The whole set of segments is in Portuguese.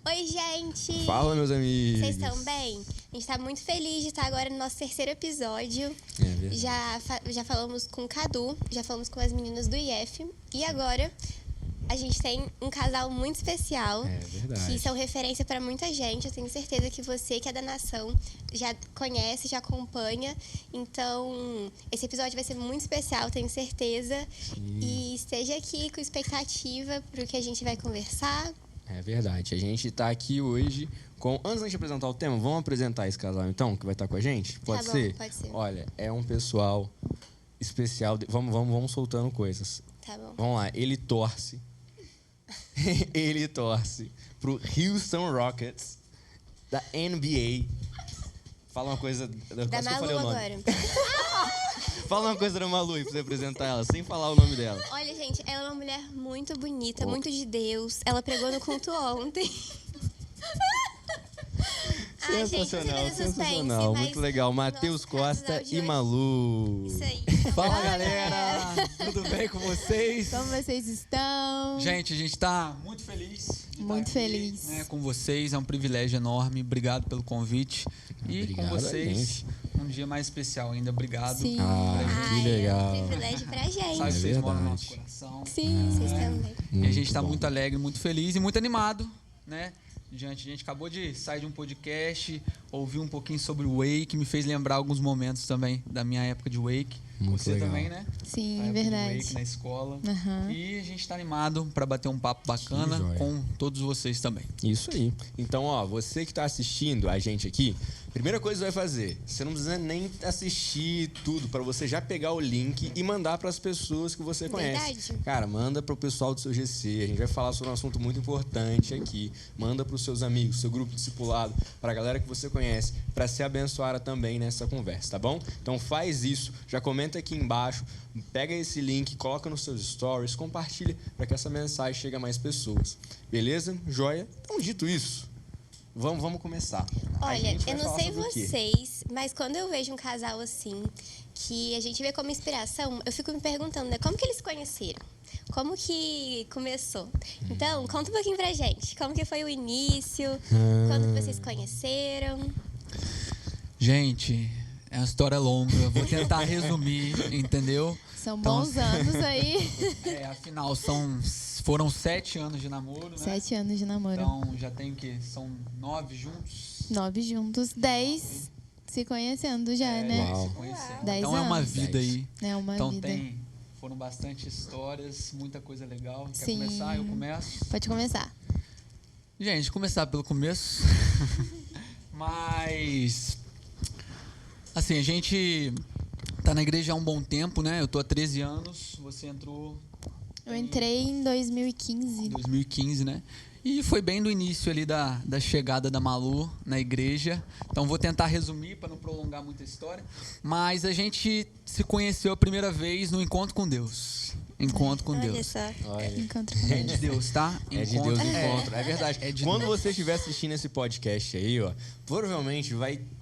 Oi, gente! Fala, meus amigos! Vocês estão bem? A gente tá muito feliz de estar agora no nosso terceiro episódio. É verdade. Já falamos com o Cadu, já falamos com as meninas do IF. E agora a gente tem um casal muito especial. É verdade. Que são referência para muita gente. Eu tenho certeza que você, que é da nação, já conhece, já acompanha. Então, esse episódio vai ser muito especial, tenho certeza. Sim. E esteja aqui com expectativa para o que a gente vai conversar. É verdade. A gente tá aqui hoje com... Antes de apresentar o tema, vamos apresentar esse casal, então, que vai estar com a gente? Pode Tá bom, ser? pode ser. Olha, é um pessoal especial. Vamos soltando coisas. Tá bom. Vamos lá. Ele torce pro Houston Rockets da NBA. Fala uma coisa... Da Quase que eu falei Malu o nome. agora. Fala uma coisa da Malu aí pra você apresentar ela, sem falar o nome dela. Olha, gente, ela é uma mulher muito bonita, Oh. muito de Deus. Ela pregou no culto ontem. Ai, gente, você Sensacional, fez suspense, sensacional. mas Muito legal. Matheus nosso Costa casal de e hoje- Malu. Isso aí. Fala, galera! Tudo bem com vocês? Como vocês estão? Gente, a gente tá muito feliz de Muito estar aqui, feliz. né, com vocês. É um privilégio enorme. Obrigado pelo convite. E Obrigado com a vocês, gente. um dia mais especial ainda. Obrigado. Sim. Ah, que legal. É um privilégio pra gente. Sabe que vocês moram no nosso verdade. coração. Sim. Vocês também. E a gente tá bom. muito alegre, muito feliz e muito animado, né? A gente acabou de sair de um podcast, ouvi um pouquinho sobre o Wake, me fez lembrar alguns momentos também da minha época de Wake. Muito Você legal. também, né? Sim, Da época de verdade. Wake na escola. Aham. E a gente tá animado para bater um papo bacana joia. com todos vocês também. Isso aí. Então, ó, você que tá assistindo a gente aqui, primeira coisa que vai fazer, você não precisa nem assistir tudo, para você já pegar o link e mandar para as pessoas que você conhece. Verdade. Cara, manda pro pessoal do seu GC, a gente vai falar sobre um assunto muito importante aqui. Manda pros seus amigos, seu grupo discipulado, pra galera que você conhece, para ser abençoada também nessa conversa, tá bom? Então faz isso, já comenta aqui embaixo, pega esse link, coloca nos seus stories, compartilha para que essa mensagem chegue a mais pessoas. Beleza? Joia? Então, dito isso, vamos começar. A Olha, gente vai eu não falar sei sobre o quê? vocês, mas quando eu vejo um casal assim, que a gente vê como inspiração, eu fico me perguntando, né? Como que eles se conheceram? Como que começou? Então, conta um pouquinho pra gente. Como que foi o início? Quando que vocês se conheceram? Gente, é uma história longa, eu vou tentar resumir, entendeu? São Então, bons anos aí. Afinal, foram 7 anos de namoro, né? 7 anos de namoro. Então, já tem o quê? São 9 juntos? 9 juntos, 10 se conhecendo já, né? Uau. Se conhecendo. 10 Então, é uma anos. vida aí. É uma Então, vida. foram bastante histórias, muita coisa legal. Quer Sim. começar? Eu começo. Pode começar. Gente, começar pelo começo. Mas, assim, a gente tá na igreja há um bom tempo, né? Eu tô há 13 anos, você entrou Eu entrei em 2015. em 2015, né? E foi bem no início ali da chegada da Malu na igreja. Então vou tentar resumir para não prolongar muito a história. Mas a gente se conheceu a primeira vez no encontro com Deus. Encontro com Olha Deus. só. Olha. Encontro É de Deus, tá? É de Deus o É. encontro, é verdade. É de Quando Deus. você estiver assistindo esse podcast aí, ó, provavelmente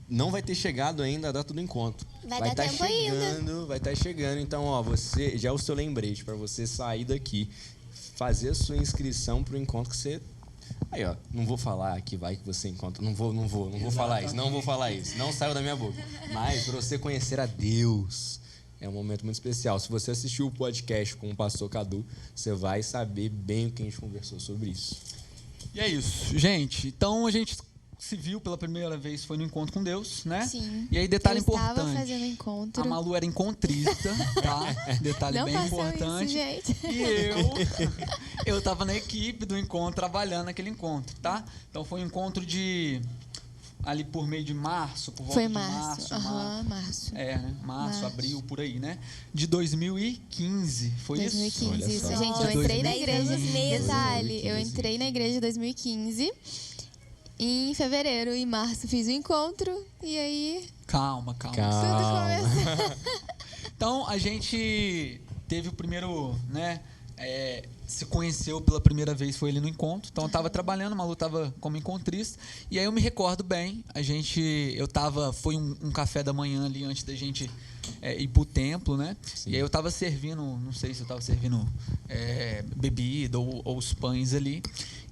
não vai ter chegado ainda a data do encontro. Vai dar tá tempo ainda. Vai estar chegando. Então, ó, você já é o seu lembrete para você sair daqui, fazer a sua inscrição pro encontro que você... Aí, ó, não vou falar que vai que você encontra. Não vou falar isso. Não vou falar isso. Não saiu da minha boca. Mas para você conhecer a Deus, é um momento muito especial. Se você assistiu o podcast com o pastor Cadu, você vai saber bem o que a gente conversou sobre isso. E é isso, gente. Então a gente se viu pela primeira vez, foi no encontro com Deus, né? Sim. E aí, detalhe Eu importante. estava fazendo encontro. A Malu era encontrista, tá? Detalhe Não bem façam importante. isso, gente. E eu tava na equipe do encontro, trabalhando naquele encontro, tá? Então foi um encontro ali por meio de março, por volta Foi de março. Aham, março. É, né? Março, Março. abril, por aí, né? De 2015. Foi isso? 2015, Olha isso. só. Gente, De eu entrei na 2015. igreja. 10 meses. Detalhe, eu 2015. entrei na igreja em 2015. Em fevereiro, em março, fiz o encontro. E aí, Calma. tudo começou. Então, a gente teve o primeiro, né? Se conheceu pela primeira vez, foi ali no encontro. Então, eu tava trabalhando, a Malu tava como encontrista. E aí, eu me recordo bem, foi um café da manhã ali, antes da gente ir pro templo, né? Sim. E aí, eu tava servindo, não sei se eu tava servindo bebida ou os pães ali.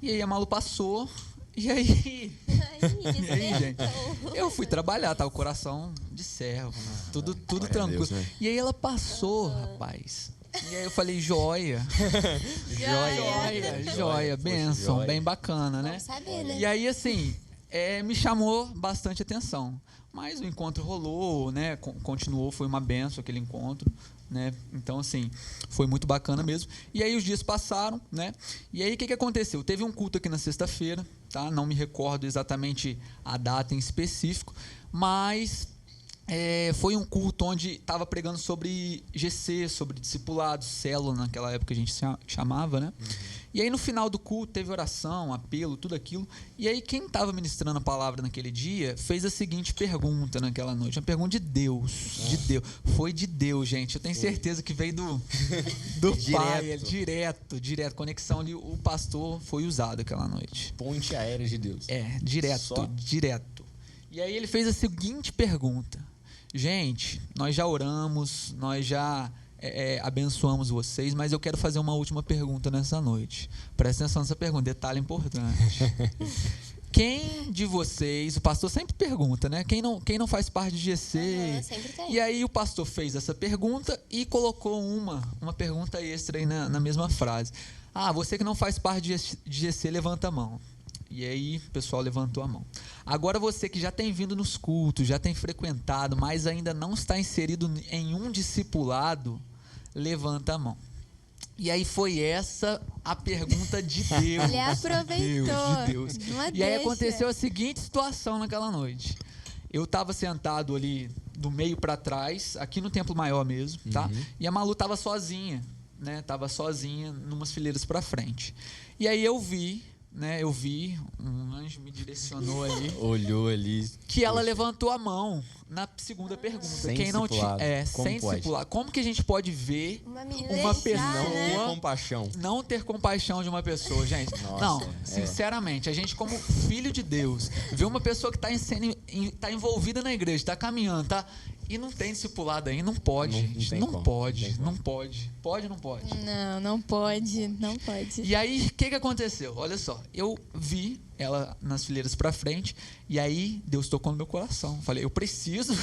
E aí, a Malu passou, E aí, Ai, e aí, gente? despertou. Eu fui trabalhar, tá? O coração de servo, tudo glória a tranquilo. Deus, né? E aí ela passou, rapaz. E aí eu falei, joia. Joia, Poxa, bênção, joia. bem bacana, né? Vamos saber, né? E aí, assim, me chamou bastante atenção. Mas o encontro rolou, né? Continuou, foi uma benção aquele encontro, né? Então, assim, foi muito bacana mesmo. E aí os dias passaram, né? E aí o que aconteceu? Teve um culto aqui na sexta-feira, tá? Não me recordo exatamente a data em específico, mas foi um culto onde estava pregando sobre GC, sobre discipulado, célula, naquela época a gente chamava, né? E aí no final do culto teve oração, apelo, tudo aquilo. E aí quem estava ministrando a palavra naquele dia fez a seguinte pergunta naquela noite, uma pergunta de Deus, de Deus. Foi de Deus, gente. Eu tenho certeza que veio do Pai, direto, conexão ali. O pastor foi usado aquela noite. Ponte aérea de Deus. Direto. E aí ele fez a seguinte pergunta. Gente, nós já oramos, nós já abençoamos vocês, mas eu quero fazer uma última pergunta nessa noite. Presta atenção nessa pergunta, detalhe importante. Quem de vocês, o pastor sempre pergunta, né? Quem não faz parte de GC? Sempre tem. E aí o pastor fez essa pergunta e colocou uma pergunta extra aí na mesma frase. Você que não faz parte de GC, levanta a mão. E aí o pessoal levantou a mão. Agora você que já tem vindo nos cultos, já tem frequentado, mas ainda não está inserido em um discipulado, levanta a mão. E aí foi essa a pergunta de Deus. Ele aproveitou. De Deus. Uma E aí deixa. aconteceu a seguinte situação naquela noite. Eu estava sentado ali do meio para trás, aqui no Templo Maior mesmo, tá? E a Malu estava sozinha, né? Tava sozinha numas fileiras para frente. E aí eu vi um anjo me direcionou ali. Olhou ali. Que ela levantou a mão na segunda pergunta. Sem Quem não discipulado. Como sem pode? discipulado. Como que a gente pode ver Uma menina uma deixar, pessoa né? Não compaixão. não ter compaixão de uma pessoa, gente? Nossa, não, sinceramente, a gente como filho de Deus, vê uma pessoa que tá envolvida na igreja, está caminhando, tá? E não tem discipulado aí, não pode, gente. tem Não como, pode, não tem não pode. Pode ou não pode? Não pode, não pode. E aí, o que aconteceu? Olha só, eu vi ela nas fileiras pra frente, e aí Deus tocou no meu coração. Falei, eu preciso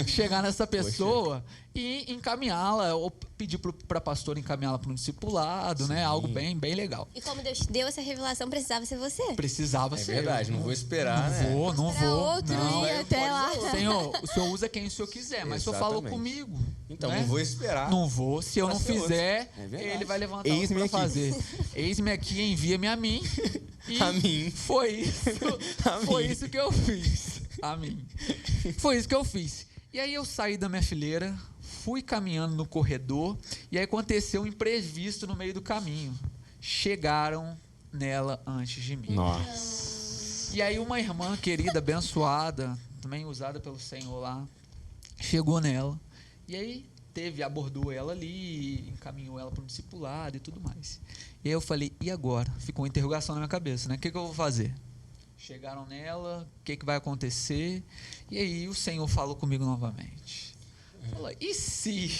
chegar nessa pessoa e encaminhá-la, ou pedir pra pastora encaminhá-la para um discipulado, né? Algo bem legal. E como Deus te deu essa revelação, precisava ser você. Precisava É ser. verdade, não vou esperar, né? Não Pra vou. outro Não. ir até lá. Senhor, o senhor usa quem o senhor quiser, mas o senhor falou Exatamente. comigo. Então, né? não vou esperar. Não vou. Se eu Pra não ser fizer, outro. É verdade. ele vai levantar Eis-me outro pra aqui. fazer. Eis-me aqui, envia-me a mim. E A mim. Foi isso. A Foi mim. isso que eu fiz. A mim. Foi isso que eu fiz. E aí eu saí da minha fileira, fui caminhando no corredor, e aí aconteceu um imprevisto no meio do caminho. Chegaram nela antes de mim. Nossa. E aí uma irmã querida, abençoada, também usada pelo Senhor lá, chegou nela. E aí abordou ela ali, encaminhou ela para um discipulado e tudo mais. E aí eu falei, e agora? Ficou uma interrogação na minha cabeça, né? O que eu vou fazer? Chegaram nela, o que vai acontecer? E aí o Senhor falou comigo novamente. Falou, e se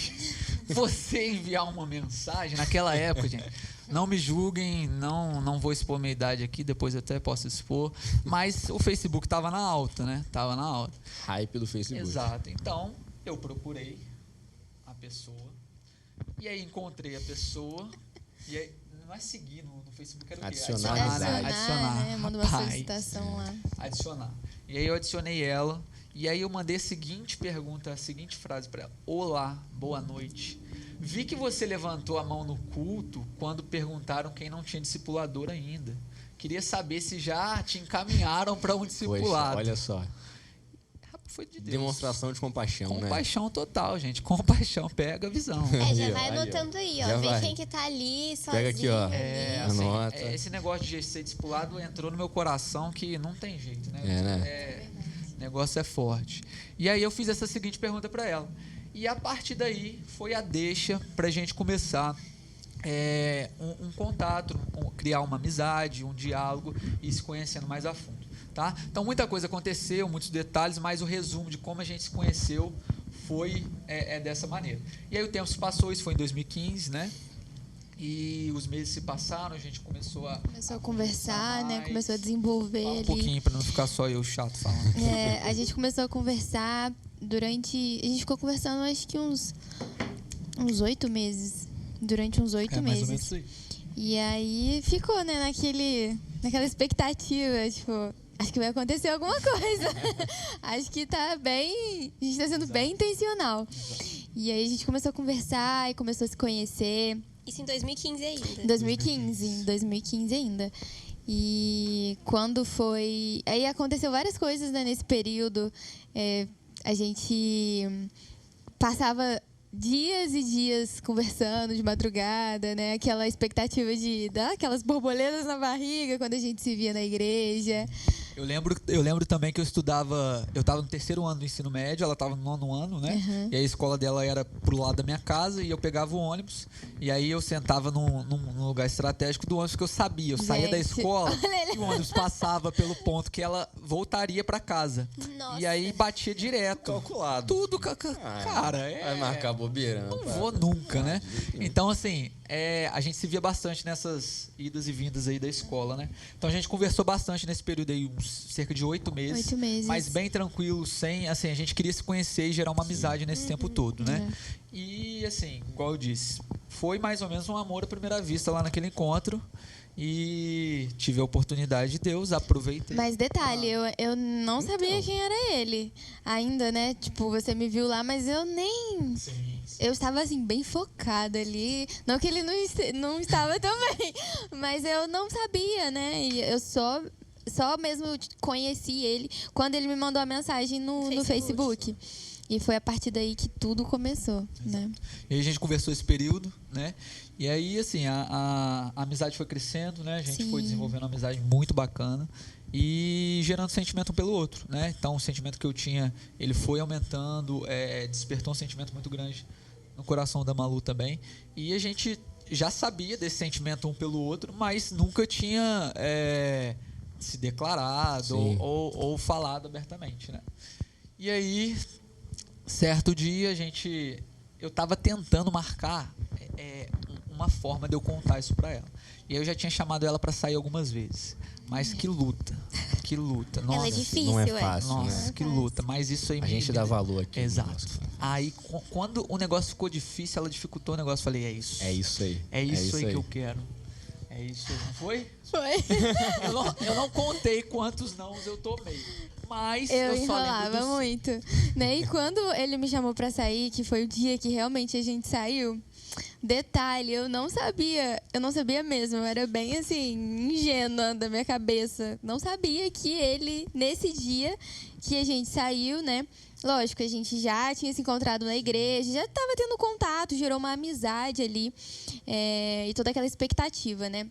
você enviar uma mensagem naquela época, gente? Não me julguem, não vou expor minha idade aqui, depois eu até posso expor, mas o Facebook estava na alta, né? Tava na alta. Hype do Facebook. Exato. Então, eu procurei a pessoa, e aí encontrei a pessoa, e aí, não é seguir no Facebook, era o quê? Adicionar Adicionar, amizade. né? Manda uma Rapaz. solicitação lá. Adicionar. E aí eu adicionei ela, e aí eu mandei a seguinte pergunta, a seguinte frase para ela. Olá, boa noite. Vi que você levantou a mão no culto quando perguntaram quem não tinha discipulador ainda. Queria saber se já te encaminharam para um discipulado. Poxa, olha só. Foi de Deus. Demonstração de compaixão, né? Compaixão total, gente. Compaixão, pega a visão. Já Aí, ó, vai aí, ó. anotando aí, ó. Já Vê vai. quem que tá ali, sozinho. Pega aqui, ó. ali. Anota. Esse negócio de ser discipulado entrou no meu coração que não tem jeito, né? Né? O negócio é forte. E aí eu fiz essa seguinte pergunta para ela. E a partir daí foi a deixa para a gente começar um contato, criar uma amizade, um diálogo e se conhecendo mais a fundo. Tá? Então muita coisa aconteceu, muitos detalhes, mas o resumo de como a gente se conheceu foi dessa maneira. E aí o tempo se passou, isso foi em 2015, né? E os meses se passaram, a gente começou a conversar, né? mais. Começou a desenvolver Fala um ali. pouquinho pra não ficar só eu chato falando. A gente começou a conversar durante... A gente ficou conversando acho que uns 8 meses. Durante uns 8 mais ou meses. menos isso aí. E aí ficou, né, naquela expectativa, tipo, acho que vai acontecer alguma coisa. Acho que tá bem... A gente tá sendo bem intencional. E aí a gente começou a conversar e começou a se conhecer. Isso em 2015 ainda. Em 2015 ainda. E quando foi... Aí aconteceu várias coisas, né, nesse período. A gente passava dias e dias conversando de madrugada, né? Aquela expectativa de dar aquelas borboletas na barriga quando a gente se via na igreja. Eu lembro também que eu estava no 3º ano do ensino médio, ela estava no 9º ano, né? Uhum. E aí a escola dela era pro lado da minha casa e eu pegava o ônibus e aí eu sentava num lugar estratégico do ônibus que eu sabia. Eu saía da Gente, escola e o ônibus passava pelo ponto que ela voltaria para casa. Nossa. E aí batia direto. Calculado. Tudo, cara, Vai marcar bobeira. Não vou nunca, né? Então, assim, a gente se via bastante nessas idas e vindas aí da escola, né? Então a gente conversou bastante nesse período aí, cerca de 8 meses. 8 meses. Mas bem tranquilo, sem, assim, a gente queria se conhecer e gerar uma amizade nesse tempo todo, né? E, assim, igual eu disse, foi mais ou menos um amor à primeira vista lá naquele encontro. E tive a oportunidade de Deus, aproveitei. Mas detalhe, eu não sabia quem era ele ainda, né? Tipo, você me viu lá, mas eu nem... Eu estava, assim, bem focada ali. Não que ele não estava também, mas eu não sabia, né? E eu só mesmo conheci ele quando ele me mandou a mensagem no Facebook. E foi a partir daí que tudo começou, né? E aí a gente conversou esse período, né? E aí, assim, a amizade foi crescendo, né? A gente Sim. foi desenvolvendo uma amizade muito bacana e gerando sentimento um pelo outro, né? Então, o sentimento que eu tinha, ele foi aumentando, despertou um sentimento muito grande no coração da Malu também. E a gente já sabia desse sentimento um pelo outro, mas nunca tinha se declarado ou falado abertamente, né? E aí, certo dia, eu estava tentando marcar uma forma de eu contar isso para ela. E aí eu já tinha chamado ela para sair algumas vezes. Mas que luta. Nossa, Ela é difícil, não é fácil, nossa, né? que luta. Mas isso aí A gente dá valor aqui. Exato. Aí, quando o negócio ficou difícil, ela dificultou o negócio. Eu falei, é isso. É isso aí. É isso aí que eu quero. É isso aí. Não foi? Foi. Eu não contei quantos nãos eu tomei. Mas Eu só enrolava lembro muito. Né? E quando ele me chamou pra sair, que foi o dia que realmente a gente saiu, detalhe, eu não sabia mesmo, eu era bem assim, ingênua da minha cabeça. Não sabia que ele, nesse dia que a gente saiu, né? Lógico, a gente já tinha se encontrado na igreja, já estava tendo contato, gerou uma amizade ali, e toda aquela expectativa, né?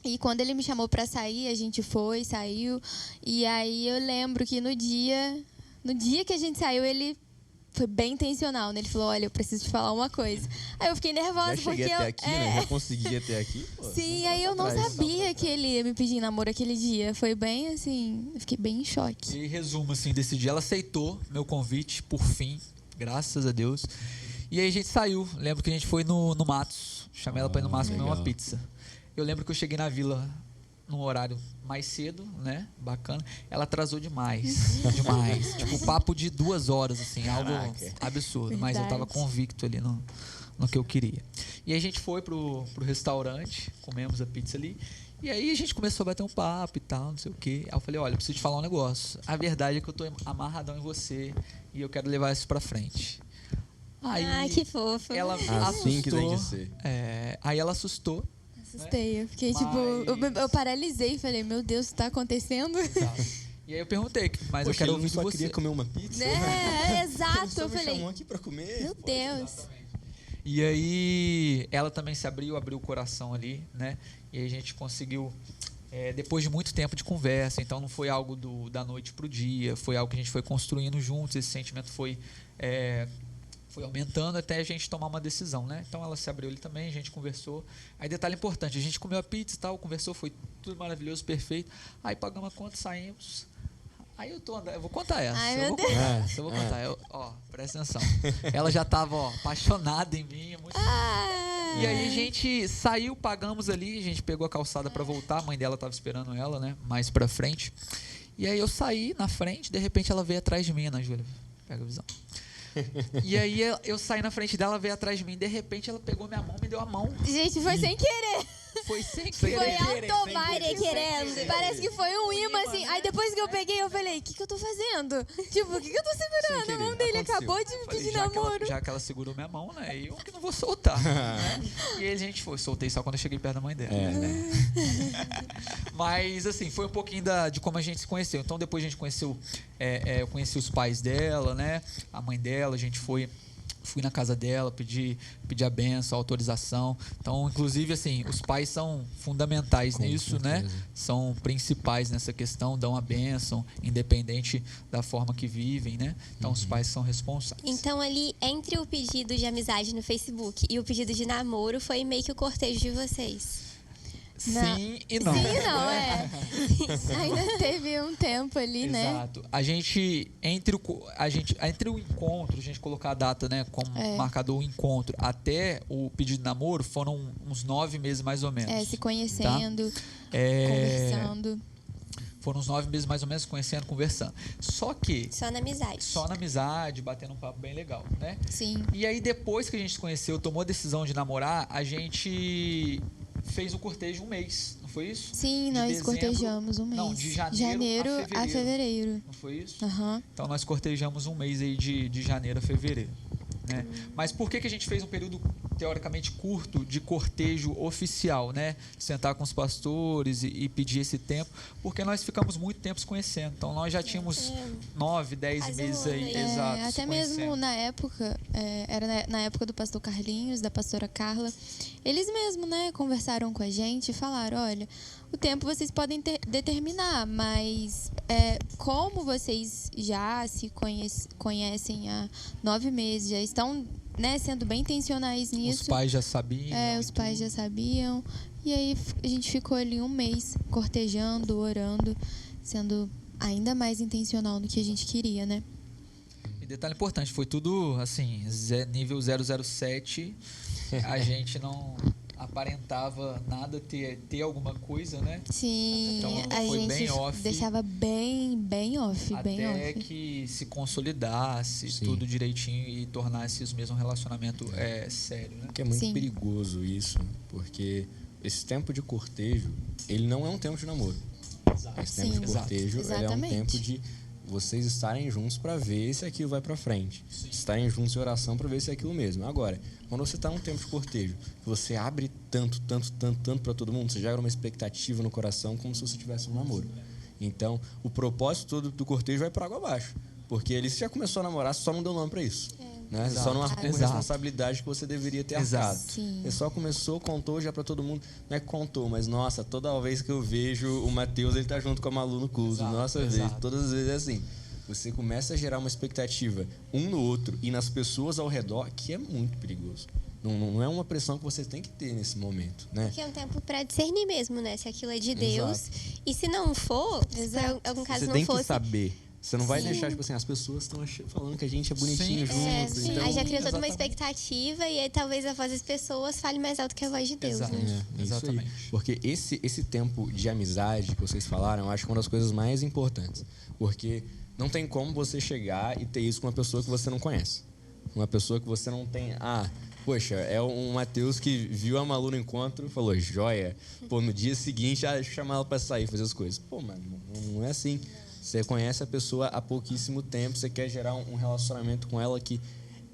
E quando ele me chamou pra sair, a gente saiu. E aí eu lembro que no dia que a gente saiu, ele foi bem intencional, né? Ele falou, olha, eu preciso te falar uma coisa. Aí eu fiquei nervosa, Já porque cheguei até aqui, né? Já consegui até aqui. Pô, Sim, aí eu não sabia que ele ia me pedir em namoro aquele dia. Foi bem assim, eu fiquei bem em choque. E resumo assim desse dia, ela aceitou meu convite, por fim, graças a Deus. E aí a gente saiu. Lembro que a gente foi no Matos. Chamei ela pra ir no Matos comer uma pizza. Eu lembro que eu cheguei na vila num horário mais cedo, né? Bacana. Ela atrasou demais. Demais. Tipo, papo de 2 horas, assim, algo absurdo. Mas eu tava convicto ali no que eu queria. E aí a gente foi pro restaurante, comemos a pizza ali. E aí a gente começou a bater um papo e tal, não sei o quê. Aí eu falei, olha, eu preciso te falar um negócio. A verdade é que eu tô amarradão em você e eu quero levar isso pra frente. Aí, que fofo. Ela assim assustou. que tem que ser. Aí ela assustou. Assustei, eu fiquei tipo, eu paralisei e falei, meu Deus, isso tá acontecendo? Exato. E aí eu perguntei, mas eu quero ouvir de só você. queria comer uma pizza. Exato, Só eu me falei, chamou aqui pra comer. meu Deus. E aí ela também se abriu o coração ali, né? E aí a gente conseguiu, depois de muito tempo de conversa, então não foi algo da noite pro dia, foi algo que a gente foi construindo juntos, esse sentimento foi aumentando até a gente tomar uma decisão, né? Então ela se abriu ali também, a gente conversou. Aí detalhe importante, a gente comeu a pizza e tal, conversou, foi tudo maravilhoso, perfeito. Aí pagamos a conta, saímos. Aí eu vou contar essa. Ai, eu vou meu contar essa, eu vou contar. Presta atenção. Ela já estava, apaixonada em mim. Muito... E aí a gente saiu, pagamos ali, a gente pegou a calçada pra voltar, a mãe dela tava esperando ela, né? Mais pra frente. E aí eu saí na frente, de repente ela veio atrás de mim, Ana Júlia. Pega a visão. E aí eu saí na frente dela, veio atrás de mim, de repente ela pegou minha mão, me deu a mão. Gente, foi sem querer. Foi sem Foi querer. automático. Parece que foi um imã, assim. Aí depois que eu peguei, eu falei, o que eu tô fazendo? Tipo, o que eu tô segurando? A mão dele acabou de me pedir namoro. Já que ela segurou minha mão, né? Eu que não vou soltar. Né? E aí a gente foi. Soltei só quando eu cheguei perto da mãe dela. né? Mas, assim, foi um pouquinho de como a gente se conheceu. Então, depois a gente conheceu... eu conheci os pais dela, né? A mãe dela, a gente fui na casa dela, pedi a benção, a autorização. Então, inclusive, assim, os pais são fundamentais nisso, né? São principais nessa questão, dão a benção, independente da forma que vivem, né? Então, os pais são responsáveis. Então, ali, entre o pedido de amizade no Facebook e o pedido de namoro, foi meio que o cortejo de vocês. Sim e não. Sim e não, Ainda teve um tempo ali, né? Exato. A gente, entre o encontro, a gente colocar a data, né, como marcador o encontro, até o pedido de namoro, foram uns 9 meses mais ou menos. Se conhecendo, conversando. Foram uns 9 meses mais ou menos conhecendo, conversando. Só que... Só na amizade. Só na amizade, batendo um papo bem legal, né? Sim. E aí, depois que a gente se conheceu, tomou a decisão de namorar, a gente... fez o cortejo um mês, não foi isso? Sim, nós cortejamos um mês. Não, de janeiro a fevereiro. Não foi isso? Uhum. Então nós cortejamos um mês aí de janeiro a fevereiro. Né? Mas por que a gente fez um período teoricamente curto de cortejo oficial, né? Sentar com os pastores e pedir esse tempo, porque nós ficamos muito tempo se conhecendo. Então nós já tínhamos 9, 10 meses aí, exato. Até mesmo na época, era na época do pastor Carlinhos, da pastora Carla, eles mesmos, né, conversaram com a gente e falaram, olha, o tempo vocês podem determinar, mas como vocês já se conhecem há 9 meses, já estão, né, sendo bem intencionais nisso. Os pais já sabiam. Os pais já sabiam. E aí a gente ficou ali um mês cortejando, orando, sendo ainda mais intencional no que a gente queria, né? E detalhe importante, foi tudo assim, nível 007. A gente não aparentava nada ter alguma coisa, né? Sim, então, a gente bem off, deixava bem off. Até que se consolidasse tudo direitinho e tornasse o mesmo relacionamento sério, né? Que é muito perigoso isso, porque esse tempo de cortejo, ele não é um tempo de namoro. Esse tempo de cortejo é um tempo de vocês estarem juntos para ver se aquilo vai para frente. Estarem juntos em oração para ver se é aquilo mesmo. Agora, quando você está num tempo de cortejo, você abre tanto para todo mundo, você gera uma expectativa no coração como se você tivesse um namoro. Então, o propósito todo do cortejo vai para água abaixo. Porque ele já começou a namorar, só não deu nome para isso. Né? Só não arcou a responsabilidade que você deveria ter arcado. Ele só começou, contou já para todo mundo. Não é que contou, mas nossa, toda vez que eu vejo o Matheus, ele tá junto com a Malu no culto. Todas as vezes é assim. Você começa a gerar uma expectativa um no outro e nas pessoas ao redor, que é muito perigoso. Não é uma pressão que você tem que ter nesse momento, né? Porque é um tempo para discernir mesmo, né? Se aquilo é de Deus. E se não for, se por algum caso você não fosse... Você tem que saber. Você não vai deixar, tipo assim, as pessoas estão falando que a gente é bonitinho junto. Então, aí já criou toda uma expectativa e aí talvez a voz das pessoas fale mais alto que a voz de Deus, né? Exatamente. Porque esse tempo de amizade que vocês falaram, eu acho que é uma das coisas mais importantes. Porque não tem como você chegar e ter isso com uma pessoa que você não conhece. Uma pessoa que você não tem... Poxa, é um Matheus que viu a Malu no encontro e falou, joia. Pô, no dia seguinte, deixa eu chamar ela pra sair, fazer as coisas. Pô, mano, não é assim. Você conhece a pessoa há pouquíssimo tempo, você quer gerar um relacionamento com ela que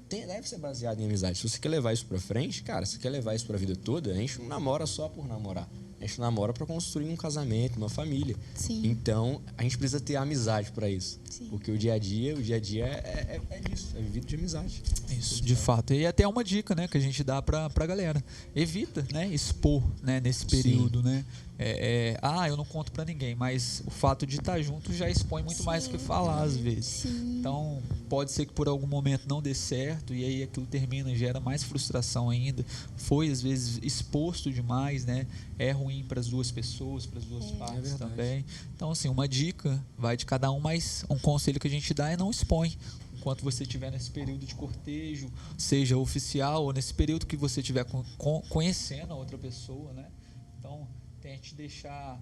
deve ser baseado em amizade. Se você quer levar isso pra frente, cara, se você quer levar isso pra vida toda, a gente não namora só por namorar. A gente namora para construir um casamento, uma família. Sim. Então, a gente precisa ter amizade para isso. Sim. Porque o dia a dia é isso, é vivido de amizade. Isso, de fato. E até uma dica, né, que a gente dá pra galera. Evita, né, expor, né, nesse período, né? Eu não conto pra ninguém, mas o fato de estar junto já expõe muito mais do que falar, às vezes. Sim. Então, pode ser que por algum momento não dê certo e aí aquilo termina e gera mais frustração ainda. Foi, às vezes, exposto demais, né? É ruim para as duas pessoas, para as duas partes também. Então, assim, uma dica vai de cada um, mas um conselho que a gente dá é não expõe. Um enquanto você estiver nesse período de cortejo, seja oficial ou nesse período que você estiver conhecendo a outra pessoa, né? Então, tente deixar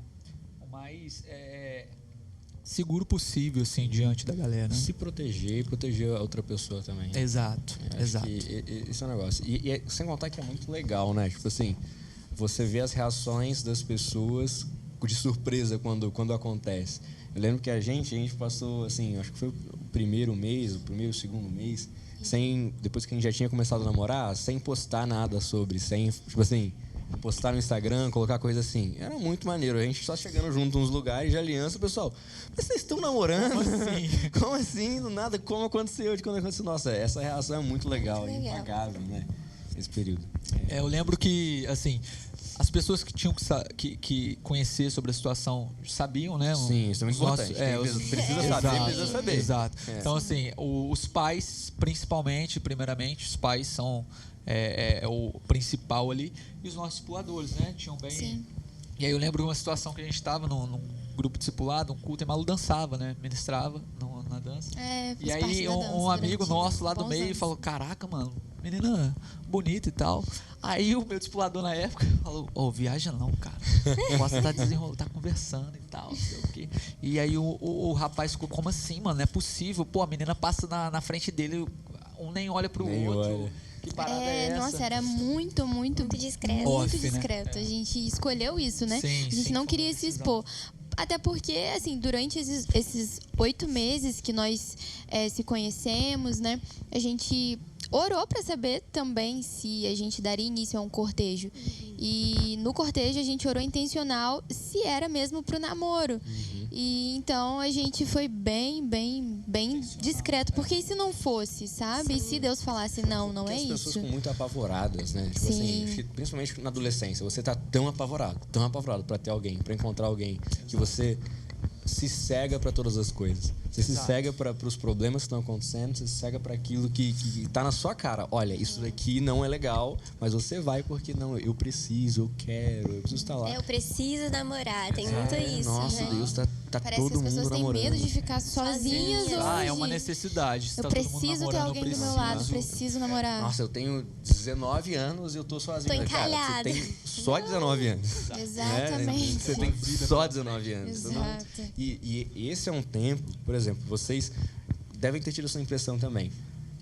o mais seguro possível, assim, diante da galera. Né? Se proteger e proteger a outra pessoa também. Exato, exato. Esse é um negócio. E sem contar que é muito legal, né? Tipo assim, você vê as reações das pessoas de surpresa quando acontece. Eu lembro que a gente passou, assim, acho que foi o primeiro, segundo mês, depois que a gente já tinha começado a namorar, sem postar nada sobre, sem, tipo assim, postar no Instagram, colocar coisa assim. Era muito maneiro. A gente só chegando junto nos lugares de aliança, o pessoal, mas vocês estão namorando? Como assim? Como assim? Do nada, como aconteceu? De quando aconteceu? Nossa, essa reação é muito legal, Muito legal. impagável, né? Esse período. Eu lembro que, assim, as pessoas que tinham que conhecer sobre a situação sabiam, né? Sim, isso é muito importante. Precisa saber. Exato. Então, assim, os pais, primeiramente, os pais são o principal ali, e os nossos discipuladores, né? Tinham bem... Sim. E aí eu lembro de uma situação que a gente estava num grupo discipulado, um culto, e Malu dançava, né? Ministrava na dança. Fiz E aí parte da dança um amigo durante nosso lá do bons meio anos. falou, caraca, mano, menina bonita e tal. Aí o meu discipulador na época falou, viaja não, cara. Você tá desenrolando, tá conversando e tal, não sei o quê. E aí o rapaz ficou, como assim, mano? Não é possível. Pô, a menina passa na frente dele, um nem olha pro outro. Olha. Que parada é essa? Nossa, era muito discreto. muito Off, né? discreto. A gente escolheu isso, né? Sim, a gente sim, não foi queria uma se decisão. expor. Até porque, assim, durante esses 8 meses que nós se conhecemos, né? A gente orou para saber também se a gente daria início a um cortejo. E no cortejo a gente orou intencional se era mesmo pro namoro. E então a gente foi bem discreto. Porque e se não fosse, sabe? E se Deus falasse, não Porque é as isso. pessoas ficam muito apavoradas, né? Tipo Sim. assim, acho que principalmente na adolescência, você tá tão apavorado para ter alguém, para encontrar alguém, que você se cega para todas as coisas. Você se cega para os problemas que estão acontecendo, você se cega para aquilo que tá na sua cara. Olha, isso daqui não é legal, mas você vai porque não, eu preciso, eu quero, eu preciso estar lá. Eu preciso namorar, tem muito isso, Nossa, né? Deus, tá Parece todo que as mundo pessoas têm namorando. medo de ficar sozinhas hoje. É uma necessidade. Se Eu tá todo mundo preciso ter namorando, alguém eu do meu lado, preciso namorar. Nossa, eu tenho 19 anos e eu tô sozinho. Tô Cara, encalhada. você tem só 19 anos. Exatamente. Você tem só 19 anos. Exato. E esse é um tempo, por exemplo, vocês devem ter tido essa impressão também,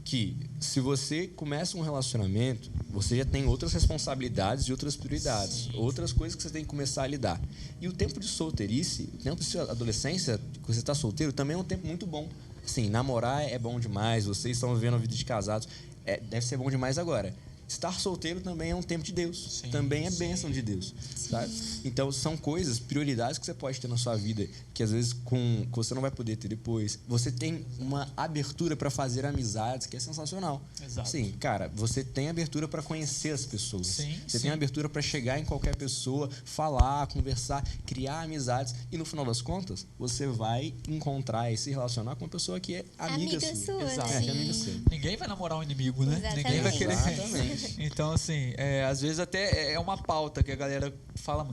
que se você começa um relacionamento, você já tem outras responsabilidades e outras prioridades, outras coisas que você tem que começar a lidar. E o tempo de solteirice, o tempo de adolescência, que você está solteiro, também é um tempo muito bom. Assim, namorar é bom demais, vocês estão vivendo a vida de casados, deve ser bom demais agora. Estar solteiro também é um tempo de Deus. Também é bênção de Deus. Sabe? Então, são coisas, prioridades que você pode ter na sua vida, que às vezes que você não vai poder ter depois. Você tem uma abertura para fazer amizades, que é sensacional. Exato. Sim, cara, você tem abertura para conhecer as pessoas. Você Sim. tem abertura para chegar em qualquer pessoa, falar, conversar, criar amizades. E no final das contas, você vai encontrar e se relacionar com uma pessoa que é amiga sua. Exato. Que é amiga sua. Ninguém vai namorar um inimigo, né? Exatamente. Ninguém vai querer. Exatamente. Então, assim, às vezes até é uma pauta que a galera fala,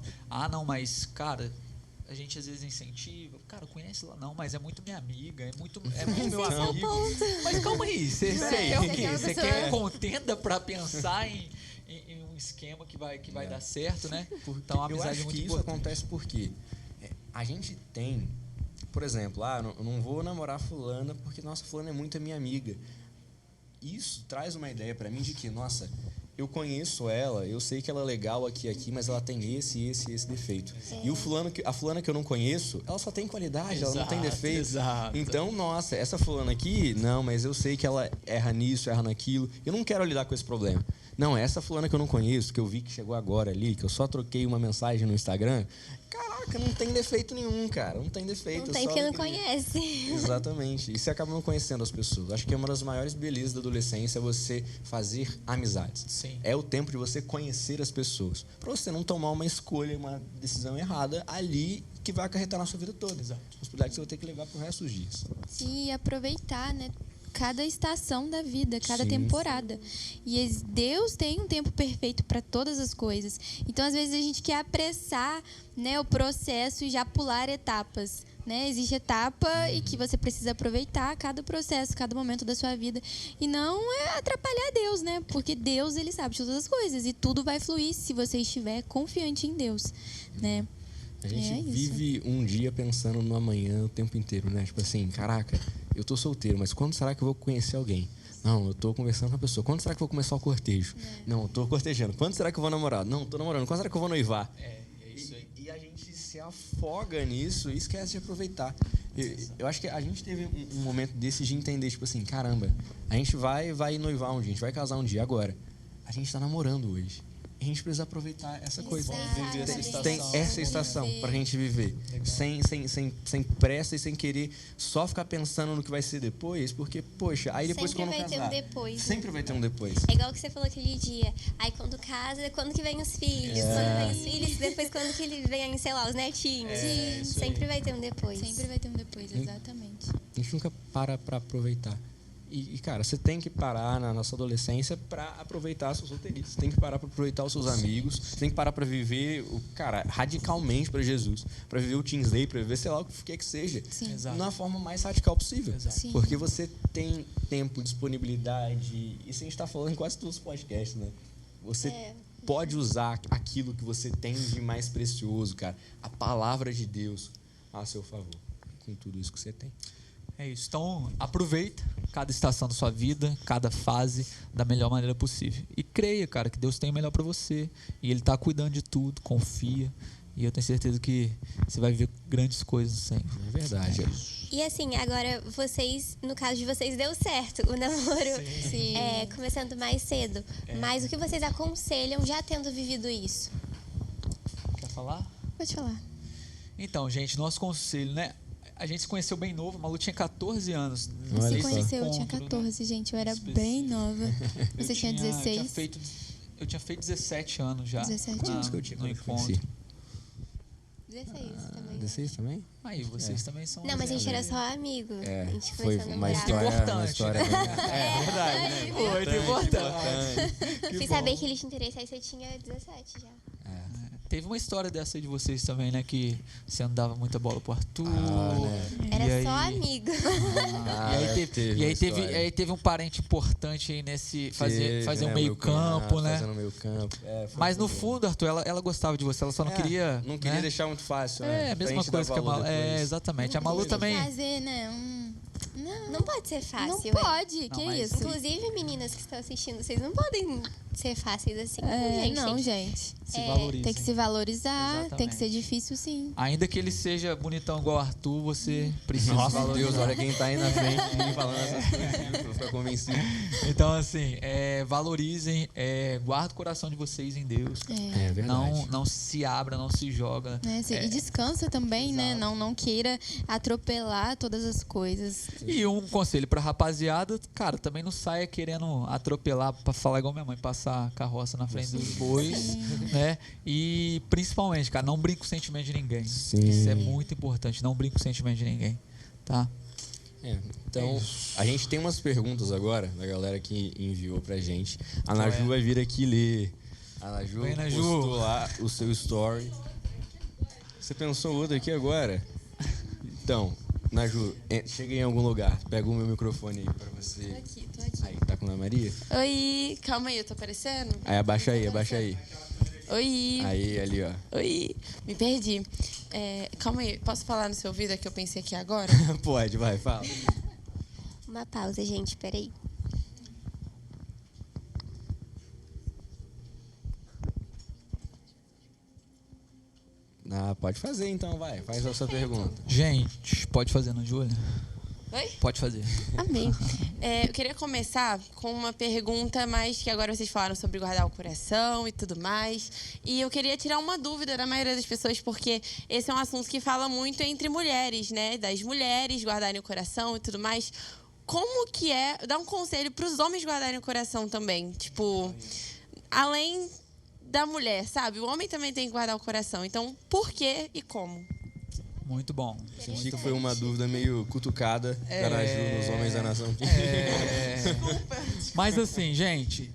não, mas, cara, a gente às vezes incentiva, cara, conhece lá, não, mas é muito minha amiga, é muito meu amigo. Mas calma aí, você quer o quê? Você quer contenda pra pensar em um esquema que vai dar certo, né? Então, a Eu amizade acho é muito que isso importante. acontece porque a gente tem, por exemplo, eu não vou namorar fulana porque, nossa, fulana é muito minha amiga. Isso traz uma ideia pra mim de que, nossa, eu conheço ela, eu sei que ela é legal aqui, mas ela tem esse defeito. E a fulana que eu não conheço, ela só tem qualidade, ela não tem defeito. Exato. Então, nossa, essa fulana aqui, não, mas eu sei que ela erra nisso, erra naquilo. Eu não quero lidar com esse problema. Não, essa fulana que eu não conheço, que eu vi que chegou agora ali, que eu só troquei uma mensagem no Instagram. Caraca, não tem defeito nenhum, cara. Não tem defeito. Não tem só porque não alegria. conhece. Exatamente. E você acaba não conhecendo as pessoas. Acho que é uma das maiores belezas da adolescência você fazer amizades. Sim. É o tempo de você conhecer as pessoas. Pra você não tomar uma escolha, uma decisão errada ali que vai acarretar na sua vida toda. Exato. Responsabilidade que você vai ter que levar pro resto dos dias. Sim, e aproveitar, né? Cada estação da vida, cada Sim. temporada. E Deus tem um tempo perfeito para todas as coisas. Então, às vezes, a gente quer apressar, né, o processo e já pular etapas. né? Existe etapa e que você precisa aproveitar cada processo, cada momento da sua vida. E não é atrapalhar Deus, né? Porque Deus, ele sabe de todas as coisas. E tudo vai fluir se você estiver confiante em Deus, né? A gente É isso. vive um dia pensando no amanhã o tempo inteiro, né? Tipo assim, caraca, eu tô solteiro, mas quando será que eu vou conhecer alguém? Não, eu tô conversando com a pessoa. Quando será que eu vou começar o cortejo? Não, eu tô cortejando. Quando será que eu vou namorar? Não, tô namorando. Quando será que eu vou noivar? É isso aí. E a gente se afoga nisso e esquece de aproveitar. Eu acho que a gente teve um momento desse de entender, tipo assim, caramba, a gente vai noivar um dia, a gente vai casar um dia agora. A gente tá namorando hoje. A gente precisa aproveitar essa coisa. Viver essa estação. Tem essa estação pra gente viver. Sem pressa e sem querer só ficar pensando no que vai ser depois, porque, poxa, aí depois Sempre quando vai ter casar, um depois, né? sempre vai ter um depois. É igual que você falou aquele dia. Aí quando casa, quando que vem os filhos? Quando vem os filhos, depois quando que ele vem, sei lá, os netinhos. É, isso aí. Sempre vai ter um depois. Sempre vai ter um depois, exatamente. A gente nunca para pra aproveitar. E, cara, você tem que parar na nossa adolescência pra aproveitar a sua solteirice. Você tem que parar pra aproveitar os seus amigos. Você tem que parar pra viver, radicalmente pra Jesus. Pra viver o Teens Day, pra viver, sei lá, o que quer que seja. Sim. Exato. Na forma mais radical possível. Exato. Sim. Porque você tem tempo, disponibilidade. Isso a gente tá falando em quase todos os podcasts, né? Você pode usar aquilo que você tem de mais precioso, cara. A palavra de Deus a seu favor. Com tudo isso que você tem. É isso. Então, aproveita cada estação da sua vida, cada fase, da melhor maneira possível. E creia, cara, que Deus tem o melhor para você. E Ele tá cuidando de tudo, confia. E eu tenho certeza que você vai viver grandes coisas sempre. É verdade. E assim, agora vocês, no caso de vocês, deu certo o namoro Sim. começando mais cedo. Mas o que vocês aconselham já tendo vivido isso? Quer falar? Pode falar. Então, gente, nosso conselho, né? A gente se conheceu bem novo, a Malu tinha 14 anos. Olha Se só. conheceu, eu tinha Encontro, né? 14, gente. Eu era Específico. bem nova. Você tinha 16? Eu tinha feito 17 anos já. 17 Quantos anos que eu tinha no quando eu encontro. conheci? 16 também. 16 também? Aí, vocês também são. Não, mas a gente era só amigo. É, A gente foi começou a uma namorar. história, Importante, uma história né? É verdade, né? Muito importante. Fui saber que ele te interessava e você tinha 17 já. Teve uma história dessa aí de vocês também, né? Que você não dava muita bola pro Arthur. né? Era E aí- só amigo. E aí teve um parente importante aí nesse fazer um meio campo, né? Fazendo meio campo. Mas no fundo, Arthur, ela gostava de você, ela só não queria. Não queria né? deixar muito fácil, né? É, a Pra mesma gente coisa dar que a valor Malu. É, depois. exatamente. A Malu Tem que também. fazer, né? Não pode ser fácil. Não é. pode, que mas- isso? Inclusive, meninas que estão assistindo, vocês não podem ser fáceis assim. Não, gente. gente. Se valorizem. Tem que se valorizar, tem Exatamente. que ser difícil, sim. Ainda que ele seja bonitão igual o Arthur, você precisa se Nossa, valorizar. Deus, olha quem tá aí na frente de mim falando essas coisas, pra eu ficar convencido. Então, assim, valorizem, guarda o coração de vocês em Deus. É verdade. Não se abra, não se joga. Né? E descansa também, né? Não queira atropelar todas as coisas. E um conselho pra rapaziada, cara, também não saia querendo atropelar, pra falar igual minha mãe, passar carroça na frente dos bois, né? E principalmente, cara, não brinque com o sentimento de ninguém. Sim. Isso é muito importante, não brinque com o sentimento de ninguém, tá? Então, a gente tem umas perguntas agora da galera que enviou pra gente. A Naju vai vir aqui ler. A Naju Vem, Naju. postou lá o seu story. Você pensou outro aqui agora? Então, Naju, chega em algum lugar. Pega o meu microfone aí pra você. Tô aqui. Aí, tá com a Ana Maria? Oi, calma aí, eu tô aparecendo? Aí, abaixa aí. Oi. Aí, ali, ó. Oi. Me perdi. Calma aí, posso falar no seu ouvido que eu pensei aqui agora? Pode, vai, fala. Uma pausa, gente, peraí. Ah, pode fazer então, vai. Faz a sua pergunta. Gente, pode fazer, não, Júlia? Oi? Pode fazer. Amém. Eu queria começar com uma pergunta, mas que agora vocês falaram sobre guardar o coração e tudo mais. E eu queria tirar uma dúvida da maioria das pessoas, porque esse é um assunto que fala muito entre mulheres, né? Das mulheres guardarem o coração e tudo mais. Como que é dar um conselho para os homens guardarem o coração também? Tipo, além da mulher, sabe? O homem também tem que guardar o coração. Então, por quê e como? Muito bom. Senti que foi uma dúvida meio cutucada da Naju nos homens da nação. Mas assim, gente,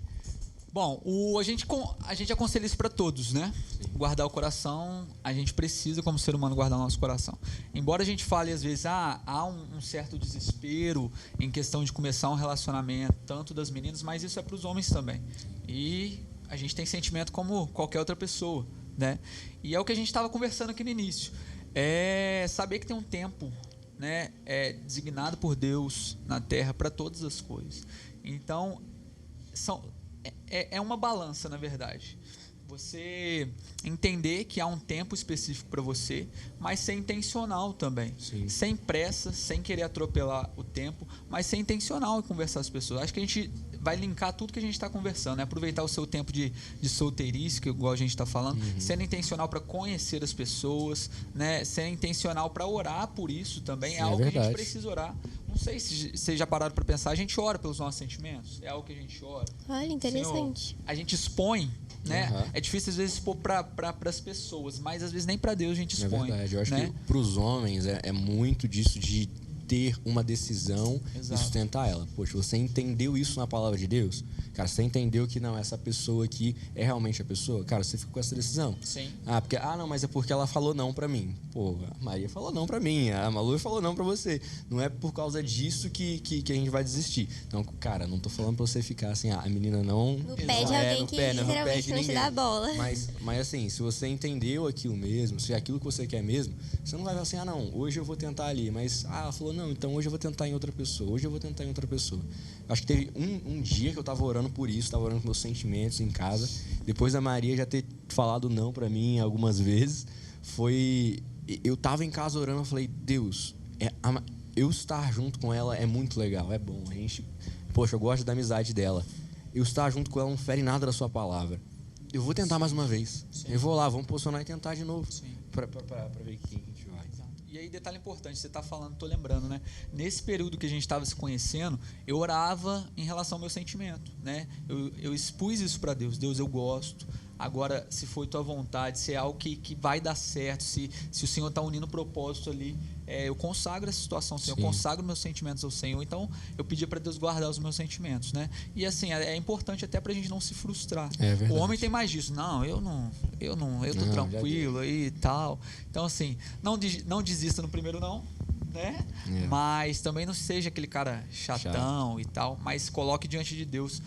Bom, a gente aconselha isso para todos, né? Guardar o coração, a gente precisa, como ser humano, guardar o nosso coração. Embora a gente fale, às vezes, há um certo desespero em questão de começar um relacionamento, tanto das meninas, mas isso é para os homens também. E a gente tem sentimento como qualquer outra pessoa, né? E é o que a gente estava conversando aqui no início. É saber que tem um tempo, né, designado por Deus na terra para todas as coisas. Então, é uma balança, na verdade. Você entender que há um tempo específico para você, mas ser intencional também. Sim. Sem pressa, sem querer atropelar o tempo, mas ser intencional em conversar com as pessoas. Acho que a gente vai linkar tudo que a gente está conversando, né? Aproveitar o seu tempo de solteirice, que igual a gente está falando, sendo intencional para conhecer as pessoas, né? Sendo intencional para orar por isso também. Sim, é algo que a gente verdade. precisa orar. Não sei se vocês já pararam para pensar, a gente ora pelos nossos sentimentos, é algo que a gente ora. Olha, interessante. Senhor, a gente expõe, né? Uhum. É difícil às vezes expor para as pessoas, mas às vezes nem para Deus a gente É expõe. verdade. Eu acho né? que para os homens é muito disso de ter uma decisão Exato. e sustentar ela. Poxa, você entendeu isso na palavra de Deus? Cara, você entendeu que não, essa pessoa aqui é realmente a pessoa? Cara, você fica com essa decisão. Sim. Não, mas é porque ela falou não pra mim. Pô, a Maria falou não pra mim, a Malu falou não pra você. Não é por causa disso que a gente vai desistir. Então, cara, não tô falando pra você ficar assim, a menina não... No pé de alguém que literalmente não te dá bola. Mas assim, se você entendeu aquilo mesmo, se é aquilo que você quer mesmo, você não vai falar assim, hoje eu vou tentar ali. Mas, ela falou, não, então hoje eu vou tentar em outra pessoa. Hoje eu vou tentar em outra pessoa. Acho que teve um dia que eu tava orando por isso, tava orando com meus sentimentos em casa. Depois da Maria já ter falado não pra mim algumas vezes, eu tava em casa orando, eu falei, Deus, eu estar junto com ela é muito legal, é bom. Poxa, eu gosto da amizade dela. Eu estar junto com ela não fere nada da sua palavra. Eu vou tentar mais uma vez. Sim. Eu vou lá, vamos posicionar e tentar de novo. Sim. Pra ver quem a gente vai. E aí, detalhe importante, você está falando, tô lembrando, né? Nesse período que a gente estava se conhecendo, eu orava em relação ao meu sentimento, né? Eu expus isso para Deus. Deus, eu gosto. Agora, se foi tua vontade, se é algo que vai dar certo, se o Senhor está unindo o propósito ali, eu consagro essa situação, Senhor, eu consagro meus sentimentos ao Senhor. Então, eu pedia para Deus guardar os meus sentimentos, né? E assim, é importante até para a gente não se frustrar. É verdade. O homem tem mais disso. Não, eu tô tranquilo aí e tal. Então, assim, não desista no primeiro não, né? Mas também não seja aquele cara chatão e tal, mas coloque diante de Deus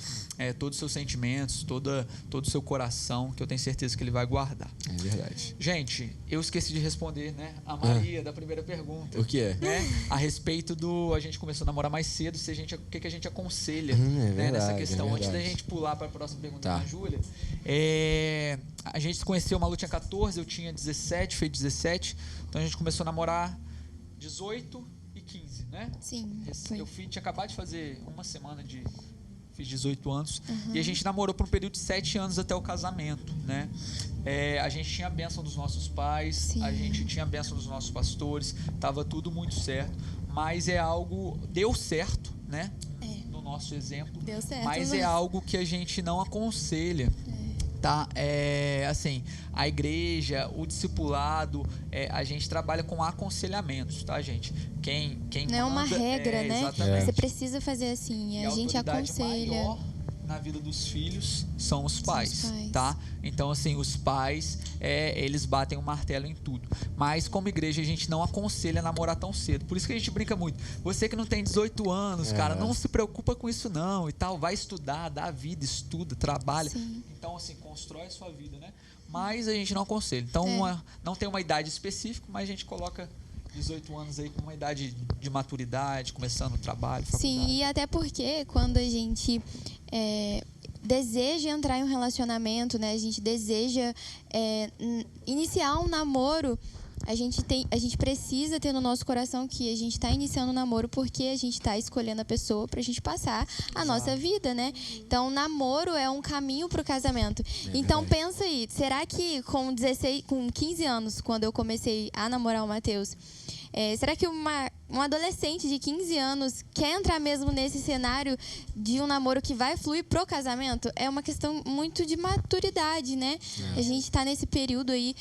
todos os seus sentimentos, todo o seu coração, que eu tenho certeza que Ele vai guardar. É verdade. Gente, eu esqueci de responder, né, a Maria da primeira pergunta. O que é? Né? A respeito a gente começou a namorar mais cedo, o que a gente aconselha verdade, nessa questão. Antes da verdade. gente pular para a próxima pergunta Tá. da Júlia, a gente se conheceu, o Malu tinha 14, eu tinha 17, fez 17, então a gente começou a namorar 18 e 15, né? Sim, foi. Eu tinha acabado de fazer uma semana fiz 18 anos, e a gente namorou por um período de 7 anos até o casamento, né? A gente tinha a bênção dos nossos pais, Sim. a gente tinha a bênção dos nossos pastores, tava tudo muito certo, mas deu certo, né? No nosso exemplo, Deu certo, mas né? é algo que a gente não aconselha. Tá? Assim, a igreja, o discipulado, a gente trabalha com aconselhamentos, tá, gente? Quem Não é uma manda, regra, né? exatamente. Você precisa fazer assim, E a gente autoridade aconselha. maior na vida dos filhos são os pais, tá? Então, assim, os pais, eles batem o martelo em tudo. Mas, como igreja, a gente não aconselha a namorar tão cedo. Por isso que a gente brinca muito. Você que não tem 18 anos, cara, não se preocupa com isso não e tal. Vai estudar, dá vida, estuda, trabalha. Sim. Então, assim, constrói a sua vida, né? Mas a gente não aconselha. Então, não tem uma idade específica, mas a gente coloca 18 anos aí com uma idade de maturidade, começando o trabalho, faculdade. Sim, e até porque quando a gente deseja entrar em um relacionamento, né? A gente deseja iniciar um namoro, a gente precisa ter no nosso coração que a gente está iniciando um namoro porque a gente está escolhendo a pessoa para a gente passar a nossa vida, né? Então, namoro é um caminho para o casamento. Então, pensa aí, será que com 15 anos, quando eu comecei a namorar o Matheus, será que um adolescente de 15 anos quer entrar mesmo nesse cenário de um namoro que vai fluir pro casamento? É uma questão muito de maturidade, né? A gente está nesse período aí,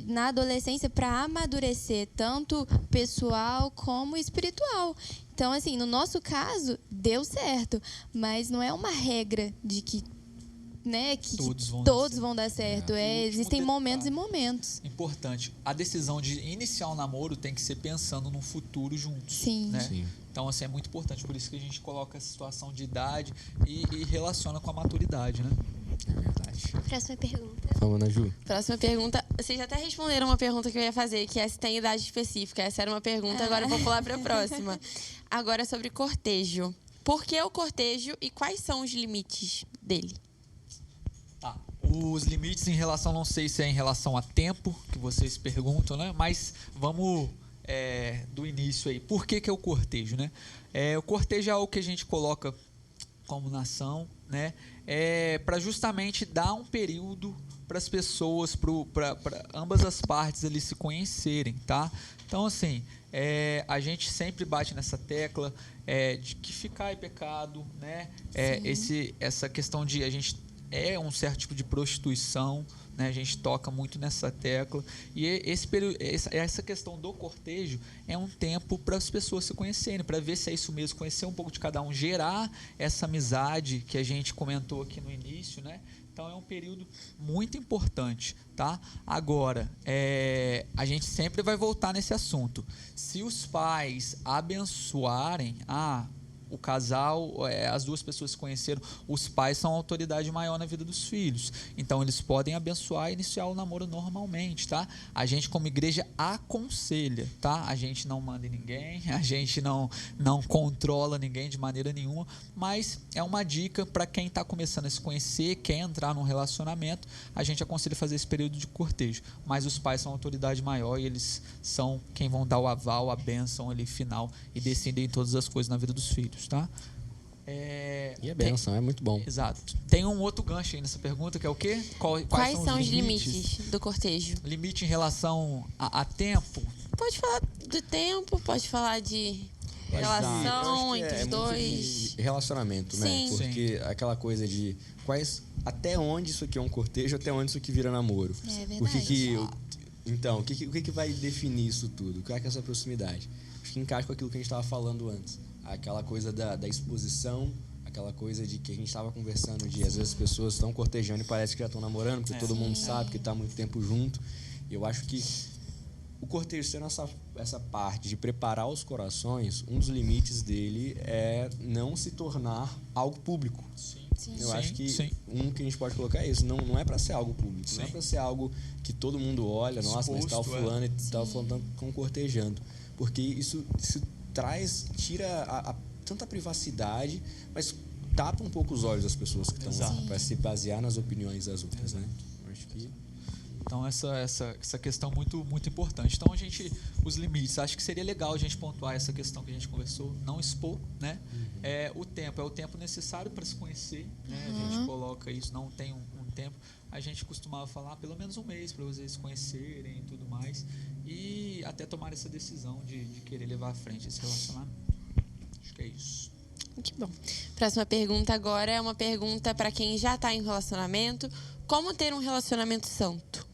na adolescência, para amadurecer, tanto pessoal como espiritual. Então, assim, no nosso caso, deu certo, mas não é uma regra de que né, que Todos vão dar certo. E o último Existem momentos e detalhe. momentos. Importante, a decisão de iniciar um namoro tem que ser pensando num futuro juntos. Sim. Né? Sim. Então, assim, é muito importante. Por isso que a gente coloca essa situação de idade e relaciona com a maturidade, né? É verdade. Próxima pergunta. Vamos, Ana Ju. Próxima pergunta. Vocês até responderam uma pergunta que eu ia fazer, que é se tem idade específica. Essa era uma pergunta, agora eu vou pular para a próxima. Agora sobre cortejo. Por que o cortejo e quais são os limites dele? Tá. Os limites em relação, não sei se é em relação a tempo, que vocês perguntam, né? Mas vamos do início aí. Por que é o cortejo, né? O cortejo é algo que a gente coloca como nação, né? Para justamente dar um período para as pessoas, para ambas as partes ali se conhecerem, tá? Então, assim, a gente sempre bate nessa tecla de que ficar é pecado, né? Essa questão de a gente um certo tipo de prostituição, né? A gente toca muito nessa tecla. E essa questão do cortejo é um tempo para as pessoas se conhecerem, para ver se é isso mesmo, conhecer um pouco de cada um, gerar essa amizade que a gente comentou aqui no início, né? Então é um período muito importante, tá? Agora, a gente sempre vai voltar nesse assunto. Se os pais abençoarem, o casal, as duas pessoas se conheceram, os pais são a autoridade maior na vida dos filhos. Então, eles podem abençoar e iniciar o namoro normalmente, tá? A gente, como igreja, aconselha, tá? A gente não manda em ninguém, a gente não controla ninguém de maneira nenhuma, mas é uma dica para quem está começando a se conhecer, quer entrar num relacionamento, a gente aconselha fazer esse período de cortejo. Mas os pais são a autoridade maior e eles são quem vão dar o aval, a bênção ali final e decidem todas as coisas na vida dos filhos. Tá? E a bênção, é muito bom. Exato. Tem um outro gancho aí nessa pergunta, que é o quê? Quais são os limites do cortejo? Limite em relação a tempo? Pode falar do tempo, pode falar de relação Eu acho que entre os muito dois. de relacionamento, né? Sim. Porque aquela coisa de até onde isso aqui é um cortejo, até onde isso aqui vira namoro. É verdade. Então, o que vai definir isso tudo? Qual é essa proximidade? Acho que encaixa com aquilo que a gente estava falando antes. Aquela coisa da exposição, aquela coisa de que a gente estava conversando de às vezes as pessoas estão cortejando e parece que já estão namorando, porque todo mundo sabe que está há muito tempo junto. E eu acho que o cortejo sendo essa parte de preparar os corações, um dos limites dele é não se tornar algo público. Eu acho que que a gente pode colocar é isso. Não é para ser algo público. Não é para ser algo que todo mundo olha. Nossa, mas tal fulano e tal fulano estão cortejando. Porque isso tira tanta privacidade, mas tapa um pouco os olhos das pessoas que estão lá, para se basear nas opiniões das outras, né? Eu acho que... Então, essa questão muito, muito importante. Então, os limites, acho que seria legal a gente pontuar essa questão que a gente conversou, não expor, né? O tempo, é o tempo necessário para se conhecer, né? A gente coloca isso, não tem um tempo. A gente costumava falar pelo menos um mês para vocês se conhecerem e tudo mais, e até tomar essa decisão de querer levar à frente esse relacionamento. Acho que é isso. Que bom. Próxima pergunta agora é uma pergunta para quem já está em relacionamento. Como ter um relacionamento santo?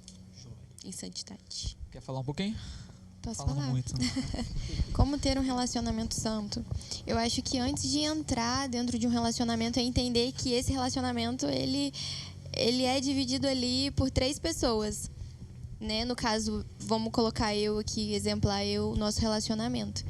Em santidade. Quer falar um pouquinho? Posso Falando falar? muito, né? Como ter um relacionamento santo? Eu acho que antes de entrar dentro de um relacionamento é entender que esse relacionamento ele é dividido ali por 3 pessoas, né? No caso, vamos colocar eu aqui, exemplar nosso relacionamento.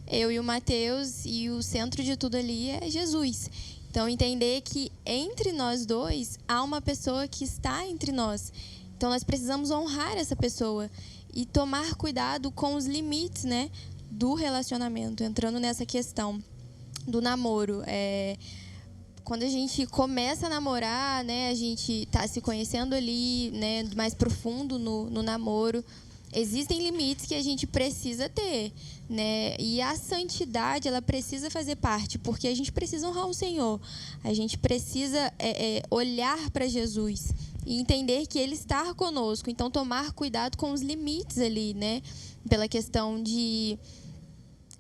Eu e o Mateus, e o centro de tudo ali é Jesus. Então, entender que entre nós dois há uma pessoa que está entre nós. Então, nós precisamos honrar essa pessoa e tomar cuidado com os limites, né, do relacionamento. Entrando nessa questão do namoro. Quando a gente começa a namorar, né, a gente está se conhecendo ali, né, mais profundo no namoro. Existem limites que a gente precisa ter, né? E a santidade, ela precisa fazer parte, porque a gente precisa honrar o Senhor. A gente precisa olhar para Jesus e entender que Ele está conosco. Então, tomar cuidado com os limites ali, né? Pela questão de...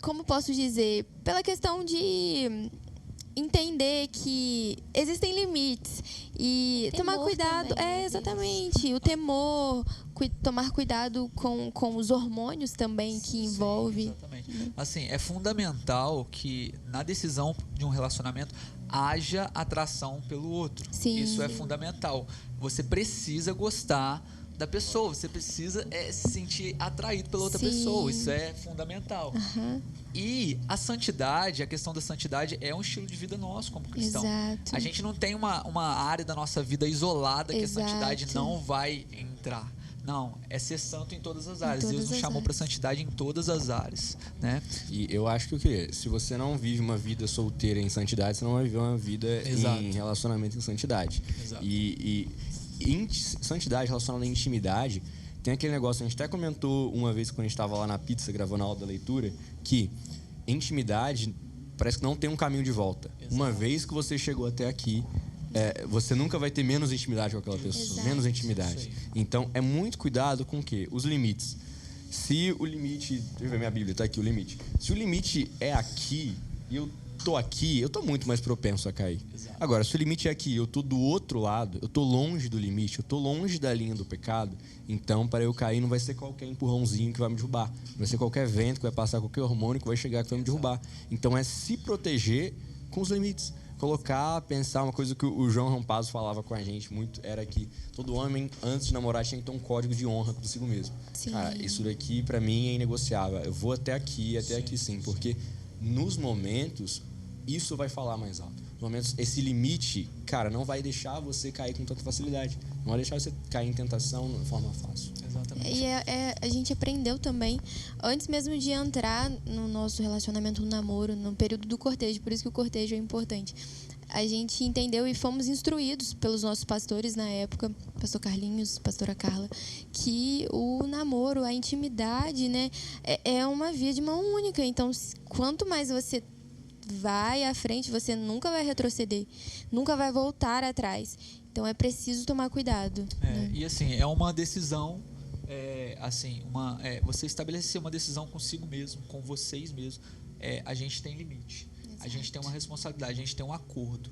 Como posso dizer? Pela questão de entender que existem limites e tomar cuidado também, né? exatamente o temor, tomar cuidado com os hormônios também que envolve. Exatamente. Assim, é fundamental que na decisão de um relacionamento haja atração pelo outro. Sim. Isso é fundamental. Você precisa gostar da pessoa, você precisa se sentir atraído pela outra Sim. pessoa. Isso é fundamental. E a santidade, a questão da santidade é um estilo de vida nosso como cristão. Exato. A gente não tem uma área da nossa vida isolada que Exato. a santidade não vai entrar. Não, é ser santo em todas as áreas. todas Deus nos as chamou áreas. para santidade em todas as áreas, né? E eu acho que o quê? Se você não vive uma vida solteira em santidade, você não vai viver uma vida Exato. em relacionamento em santidade. Exato. E santidade relacionada à intimidade, tem aquele negócio, a gente até comentou uma vez quando a gente estava lá na pizza gravando a aula da leitura, que intimidade parece que não tem um caminho de volta. Exato. Uma vez que você chegou até aqui, você nunca vai ter menos intimidade com aquela pessoa. Exato. Menos intimidade. Isso aí. Então, é muito cuidado com o quê? Os limites. Se o limite... Deixa eu ver minha Bíblia, tá aqui o limite. Se o limite é aqui e eu tô aqui, eu tô muito mais propenso a cair. Exato. Agora, se o limite é aqui, eu tô do outro lado, eu tô longe do limite, eu tô longe da linha do pecado, então, para eu cair, não vai ser qualquer empurrãozinho que vai me derrubar. Não vai ser qualquer vento que vai passar, qualquer hormônio que vai chegar que vai me derrubar. Então, é se proteger com os limites. Colocar, pensar, uma coisa que o João Rampazzo falava com a gente muito, era que todo homem, antes de namorar, tinha que ter um código de honra consigo mesmo. Sim. Cara, isso daqui, pra mim, é inegociável. Eu vou até aqui sim, porque nos momentos, isso vai falar mais alto. Nos momentos, esse limite, cara, não vai deixar você cair com tanta facilidade. Não vai deixar você cair em tentação de forma fácil. Exatamente. E a gente aprendeu também, antes mesmo de entrar no nosso relacionamento, no namoro, no período do cortejo, por isso que o cortejo é importante. A gente entendeu e fomos instruídos pelos nossos pastores na época, pastor Carlinhos, pastora Carla, que o namoro, a intimidade, né, é uma via de mão única. Então, quanto mais você vai à frente, você nunca vai retroceder, nunca vai voltar atrás. Então, é preciso tomar cuidado. Né? E assim, é uma decisão, você estabelecer uma decisão consigo mesmo, com vocês mesmos. A gente tem limite, a gente tem uma responsabilidade, a gente tem um acordo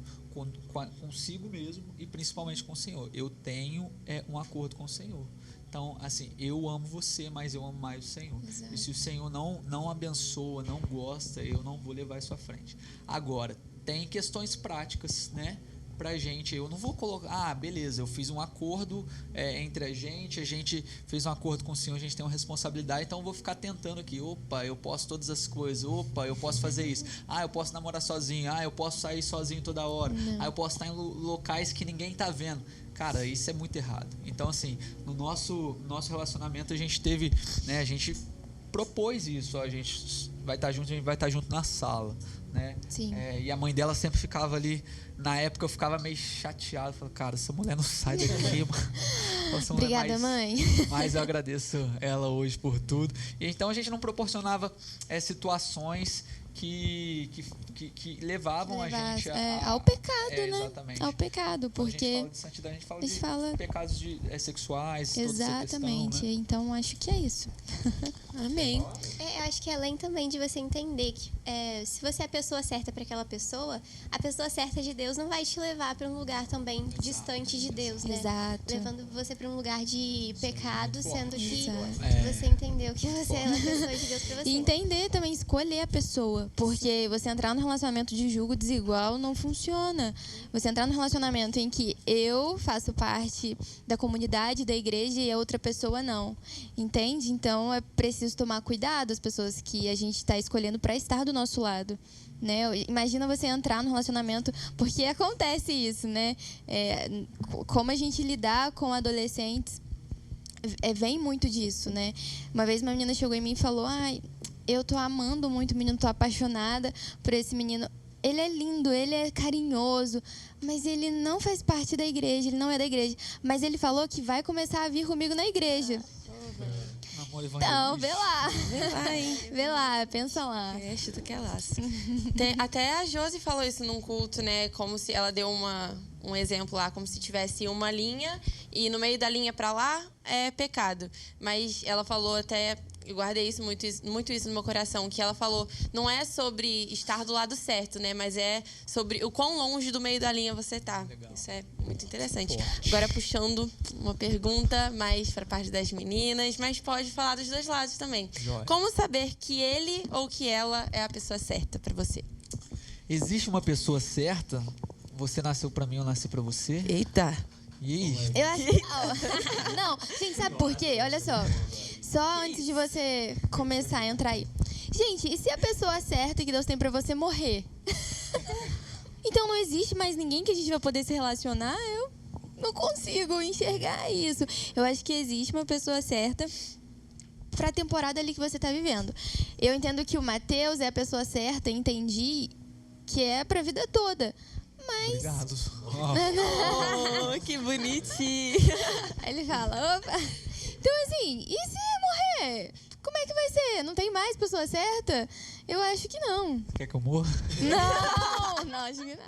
consigo mesmo e principalmente com o Senhor. Eu tenho um acordo com o Senhor. Então, assim, eu amo você, mas eu amo mais o Senhor. Exato. E se o Senhor não abençoa, não gosta, eu não vou levar isso à frente. Agora, tem questões práticas, né? Pra gente, eu não vou colocar, beleza, eu fiz um acordo entre a gente fez um acordo com o Senhor, a gente tem uma responsabilidade, então eu vou ficar tentando aqui, eu posso todas as coisas, eu posso fazer isso, eu posso namorar sozinho, eu posso sair sozinho toda hora, eu posso estar em locais que ninguém tá vendo. Cara, isso é muito errado. Então, assim, no nosso relacionamento a gente teve, né, a gente propôs isso, a gente vai estar junto na sala, né? Sim. E a mãe dela sempre ficava ali. Na época eu ficava meio chateado. Falei, cara, essa mulher não sai daqui, mano. Obrigada, mãe. Mas eu agradeço ela hoje por tudo. E então a gente não proporcionava situações que levavam a gente ao pecado, né? Exatamente. Ao pecado, Quando porque a gente fala de santidade, a gente fala de pecados sexuais, exatamente. toda essa questão, né? Então acho que é isso. Amém. Eu acho que além também de você entender que se você é a pessoa certa para aquela pessoa, a pessoa certa de Deus não vai te levar para um lugar também distante de Deus, né? Exato. Levando você para um lugar de pecado, sendo que Exato. você entendeu que você é uma pessoa de Deus para você. E entender também, escolher a pessoa. Porque você entrar no relacionamento de julgo desigual não funciona. Você entrar no relacionamento em que eu faço parte da comunidade, da igreja e a outra pessoa não. Entende? Então é preciso tomar cuidado as pessoas que a gente está escolhendo para estar do nosso lado. Né? Imagina você entrar no relacionamento, porque acontece isso, né? Como a gente lidar com adolescentes, vem muito disso, né? Uma vez uma menina chegou em mim e falou: eu tô amando muito o menino, tô apaixonada por esse menino. Ele é lindo, ele é carinhoso, mas ele não faz parte da igreja, ele não é da igreja. Mas ele falou que vai começar a vir comigo na igreja. Então, vê lá. Vê lá, hein? Vê lá, pensa lá. Chuta que é laço. Até a Josi falou isso num culto, né? Como se ela deu um exemplo lá, como se tivesse uma linha e no meio da linha para lá é pecado. Mas ela falou até, eu guardei muito isso no meu coração, que ela falou, não é sobre estar do lado certo, né? Mas é sobre o quão longe do meio da linha você tá. Legal. Isso é muito interessante. Forte. Agora puxando uma pergunta mais para a parte das meninas, mas pode falar dos dois lados também. Joia. Como saber que ele ou que ela é a pessoa certa para você? existe uma pessoa certa? Você nasceu pra mim, eu nasci pra você? Eita. E aí? Eu acho que... Não, gente, sabe por quê? Olha só. Só antes de você começar a entrar aí. Gente, e se a pessoa certa que Deus tem pra você morrer? Então não existe mais ninguém que a gente vai poder se relacionar? Eu não consigo enxergar isso. Eu acho que existe uma pessoa certa pra temporada ali que você tá vivendo. Eu entendo que o Mateus é a pessoa certa, entendi que é pra vida toda. Mas... Obrigado. Oh, que bonitinho. Aí ele fala, opa. Então, assim, e se morrer? Como é que vai ser? Não tem mais pessoa certa? Eu acho que não. Quer que eu morra? Não, acho que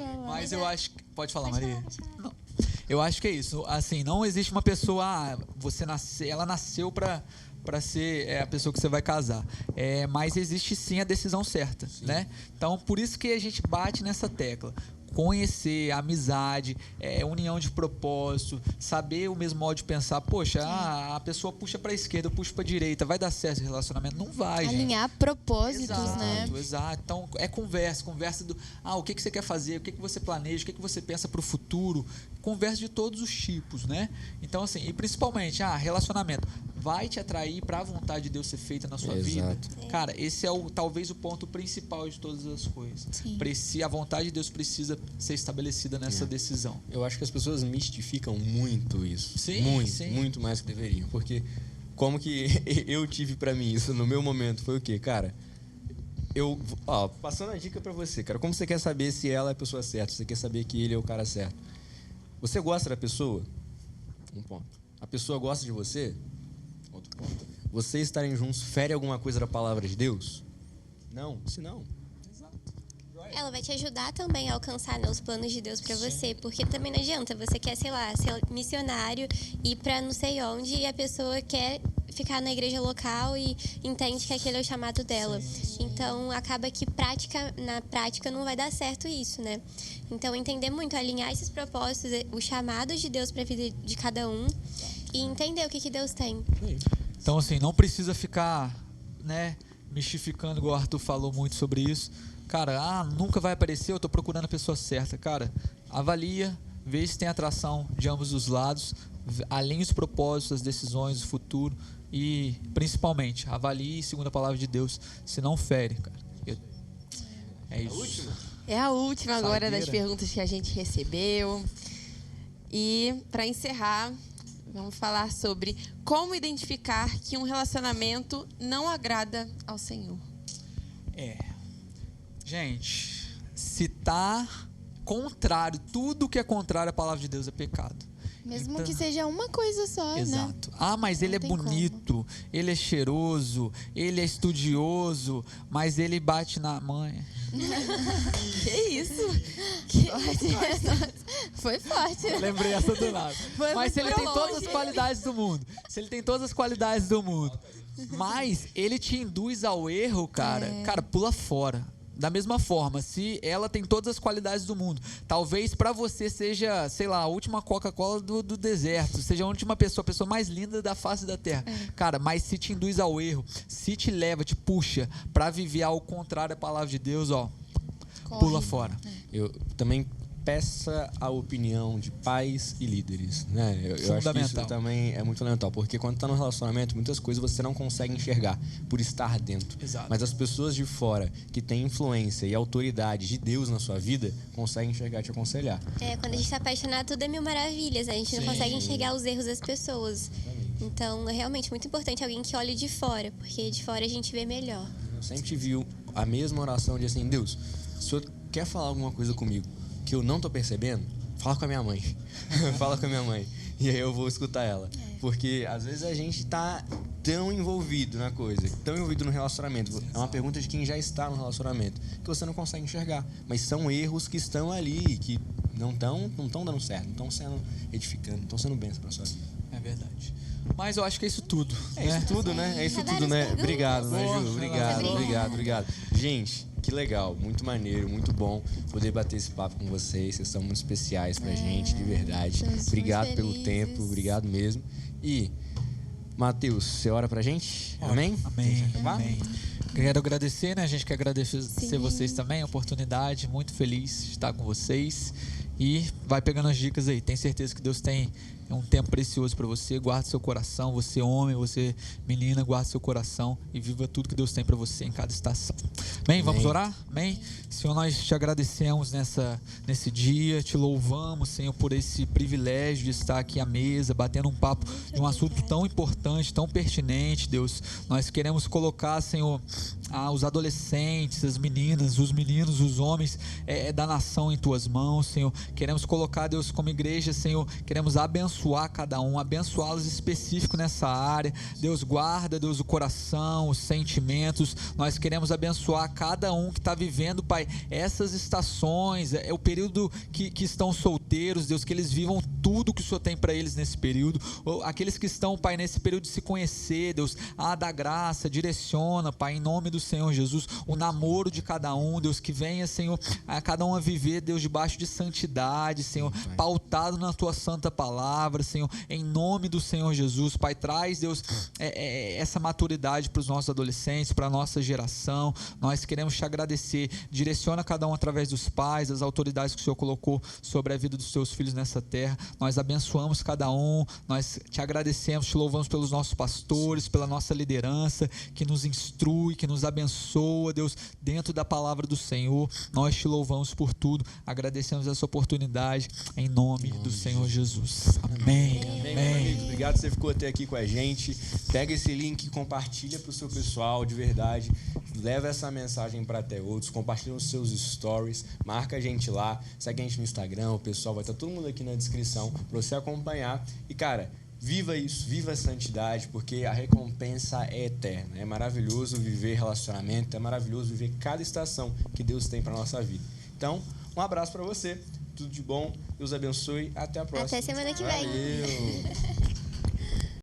não. Mas eu acho que... Pode falar, Maria. Não. Eu acho que é isso. Assim, não existe uma pessoa... ela nasceu pra ser a pessoa que você vai casar. Mas existe sim a decisão certa, né? Então, por isso que a gente bate nessa tecla. Conhecer, amizade, união de propósito, saber o mesmo modo de pensar. Poxa, a pessoa puxa para a esquerda, eu puxo para a direita, vai dar certo esse relacionamento? Não vai, gente. Alinhar propósitos, Exato, né? Exato. Então, conversa do... o que você quer fazer, o que você planeja, o que você pensa para o futuro. Conversa de todos os tipos, né? Então, assim, e principalmente, relacionamento vai te atrair para a vontade de Deus ser feita na sua vida. Cara, esse é talvez o ponto principal de todas as coisas. A vontade de Deus precisa ser estabelecida nessa decisão. Eu acho que as pessoas mistificam muito isso. Sim, muito mais que deveriam. Porque como que eu tive pra mim isso no meu momento foi o quê? Cara, passando a dica pra você, cara. Como você quer saber se ela é a pessoa certa? Você quer saber que ele é o cara certo? Você gosta da pessoa? Um ponto. A pessoa gosta de você? Outro ponto. Vocês estarem juntos fere alguma coisa da palavra de Deus? Não, se não. Ela vai te ajudar também a alcançar, né, os planos de Deus pra você, porque também não adianta, você quer, sei lá, ser missionário, ir pra não sei onde e a pessoa quer ficar na igreja local e entende que aquele é o chamado dela. Então, acaba que na prática não vai dar certo isso, né? Então, entender muito, alinhar esses propósitos, os chamados de Deus pra vida de cada um e entender o que Deus tem. Então, assim, não precisa ficar, né, mistificando, igual o Arthur falou muito sobre isso. Cara, nunca vai aparecer, eu tô procurando a pessoa certa. Cara, avalia, vê se tem atração de ambos os lados, alinhe os propósitos, as decisões, o futuro e, principalmente, avalie segundo a palavra de Deus, se não fere, cara. É isso. É a última agora Saideira. das perguntas que a gente recebeu. E, para encerrar, vamos falar sobre como identificar que um relacionamento não agrada ao Senhor. Gente, se tá contrário, tudo que é contrário à palavra de Deus é pecado. Mesmo Então, que seja uma coisa só, né? exato. Mas ele é Não tem bonito, ele é cheiroso, ele é estudioso, mas ele bate na mãe. Que isso? Foi forte. Lembrei essa do nada. Mas se ele tem longe. todas as qualidades do mundo, mas ele te induz ao erro, cara, pula fora. Da mesma forma, se ela tem todas as qualidades do mundo, talvez pra você seja, sei lá, a última Coca-Cola do deserto, seja a última pessoa, a pessoa mais linda da face da terra. Cara, mas se te induz ao erro, se te leva, te puxa pra viver ao contrário da palavra de Deus, pula fora. Eu também peça a opinião de pais e líderes, né? Eu acho que isso também é muito fundamental, porque quando está no relacionamento, muitas coisas você não consegue enxergar por estar dentro. Exato. Mas as pessoas de fora que têm influência e autoridade de Deus na sua vida conseguem enxergar e te aconselhar. Quando a gente está apaixonado, tudo é mil maravilhas. A gente não consegue enxergar os erros das pessoas. Então, é realmente muito importante alguém que olhe de fora, porque de fora a gente vê melhor. Eu sempre vi a mesma oração de assim, Deus, se o Senhor quer falar alguma coisa comigo que eu não tô percebendo, fala com a minha mãe. Fala com a minha mãe. E aí eu vou escutar ela. Porque às vezes a gente tá tão envolvido na coisa, tão envolvido no relacionamento. É uma pergunta de quem já está no relacionamento, que você não consegue enxergar. Mas são erros que estão ali, que não estão dando certo, não estão sendo edificando, não estão sendo bênçãos para sua vida. É verdade. Mas eu acho que é isso tudo. Isso tudo, né? É isso tudo, né? Obrigado, né, Ju? Obrigado. Gente, que legal, muito maneiro, muito bom poder bater esse papo com vocês. Vocês são muito especiais pra gente, de verdade. Obrigado pelo tempo, obrigado mesmo. E, Mateus, você ora pra gente? Amém? Amém. Amém. Quero agradecer, né? A gente quer agradecer Sim. vocês também, a oportunidade. Muito feliz de estar com vocês. E vai pegando as dicas aí. Tenho certeza que Deus tem um tempo precioso para você. Guarde seu coração. Você homem, você menina, guarde seu coração e viva tudo que Deus tem para você em cada estação. Amém? Vamos orar? Amém? Senhor, nós te agradecemos nesse dia. Te louvamos, Senhor, por esse privilégio de estar aqui à mesa, batendo um papo de um assunto tão importante, tão pertinente, Deus. Nós queremos colocar, Senhor, os adolescentes, as meninas, os meninos, os homens da nação em tuas mãos, Senhor. Queremos colocar, Deus, como igreja, Senhor, queremos abençoar cada um, abençoá-los específico nessa área. Deus, guarda, Deus, o coração, os sentimentos. Nós queremos abençoar cada um que está vivendo, Pai, essas estações, o período que estão solteiros, Deus, que eles vivam tudo que o Senhor tem para eles nesse período. Ou aqueles que estão, Pai, nesse período de se conhecer, Deus, dá graça, direciona, Pai, em nome do Senhor Jesus, o namoro de cada um, Deus, que venha, Senhor, a cada um a viver, Deus, debaixo de santidade, Senhor, pautado na Tua santa palavra, Senhor, em nome do Senhor Jesus. Pai, traz, Deus, essa maturidade para os nossos adolescentes, para a nossa geração. Nós queremos te agradecer. Direciona cada um através dos pais, das autoridades que o Senhor colocou sobre a vida dos Teus filhos nessa terra. Nós abençoamos cada um, nós te agradecemos, te louvamos pelos nossos pastores, pela nossa liderança, que nos instrui, que nos abençoa, Deus, dentro da palavra do Senhor. Nós te louvamos por tudo, agradecemos essa oportunidade, em nome do Senhor Jesus. Amém. Amém, meu amigo. Obrigado que você ficou até aqui com a gente. Pega esse link e compartilha para o seu pessoal, de verdade. Leva essa mensagem para até outros. Compartilha nos seus stories. Marca a gente lá. Segue a gente no Instagram. O pessoal vai estar todo mundo aqui na descrição para você acompanhar. E, cara, viva isso, viva a santidade, porque a recompensa é eterna. É maravilhoso viver relacionamento, é maravilhoso viver cada estação que Deus tem para nossa vida. Então, um abraço para você. Tudo de bom. Deus abençoe. Até a próxima. Até semana que vem. Valeu.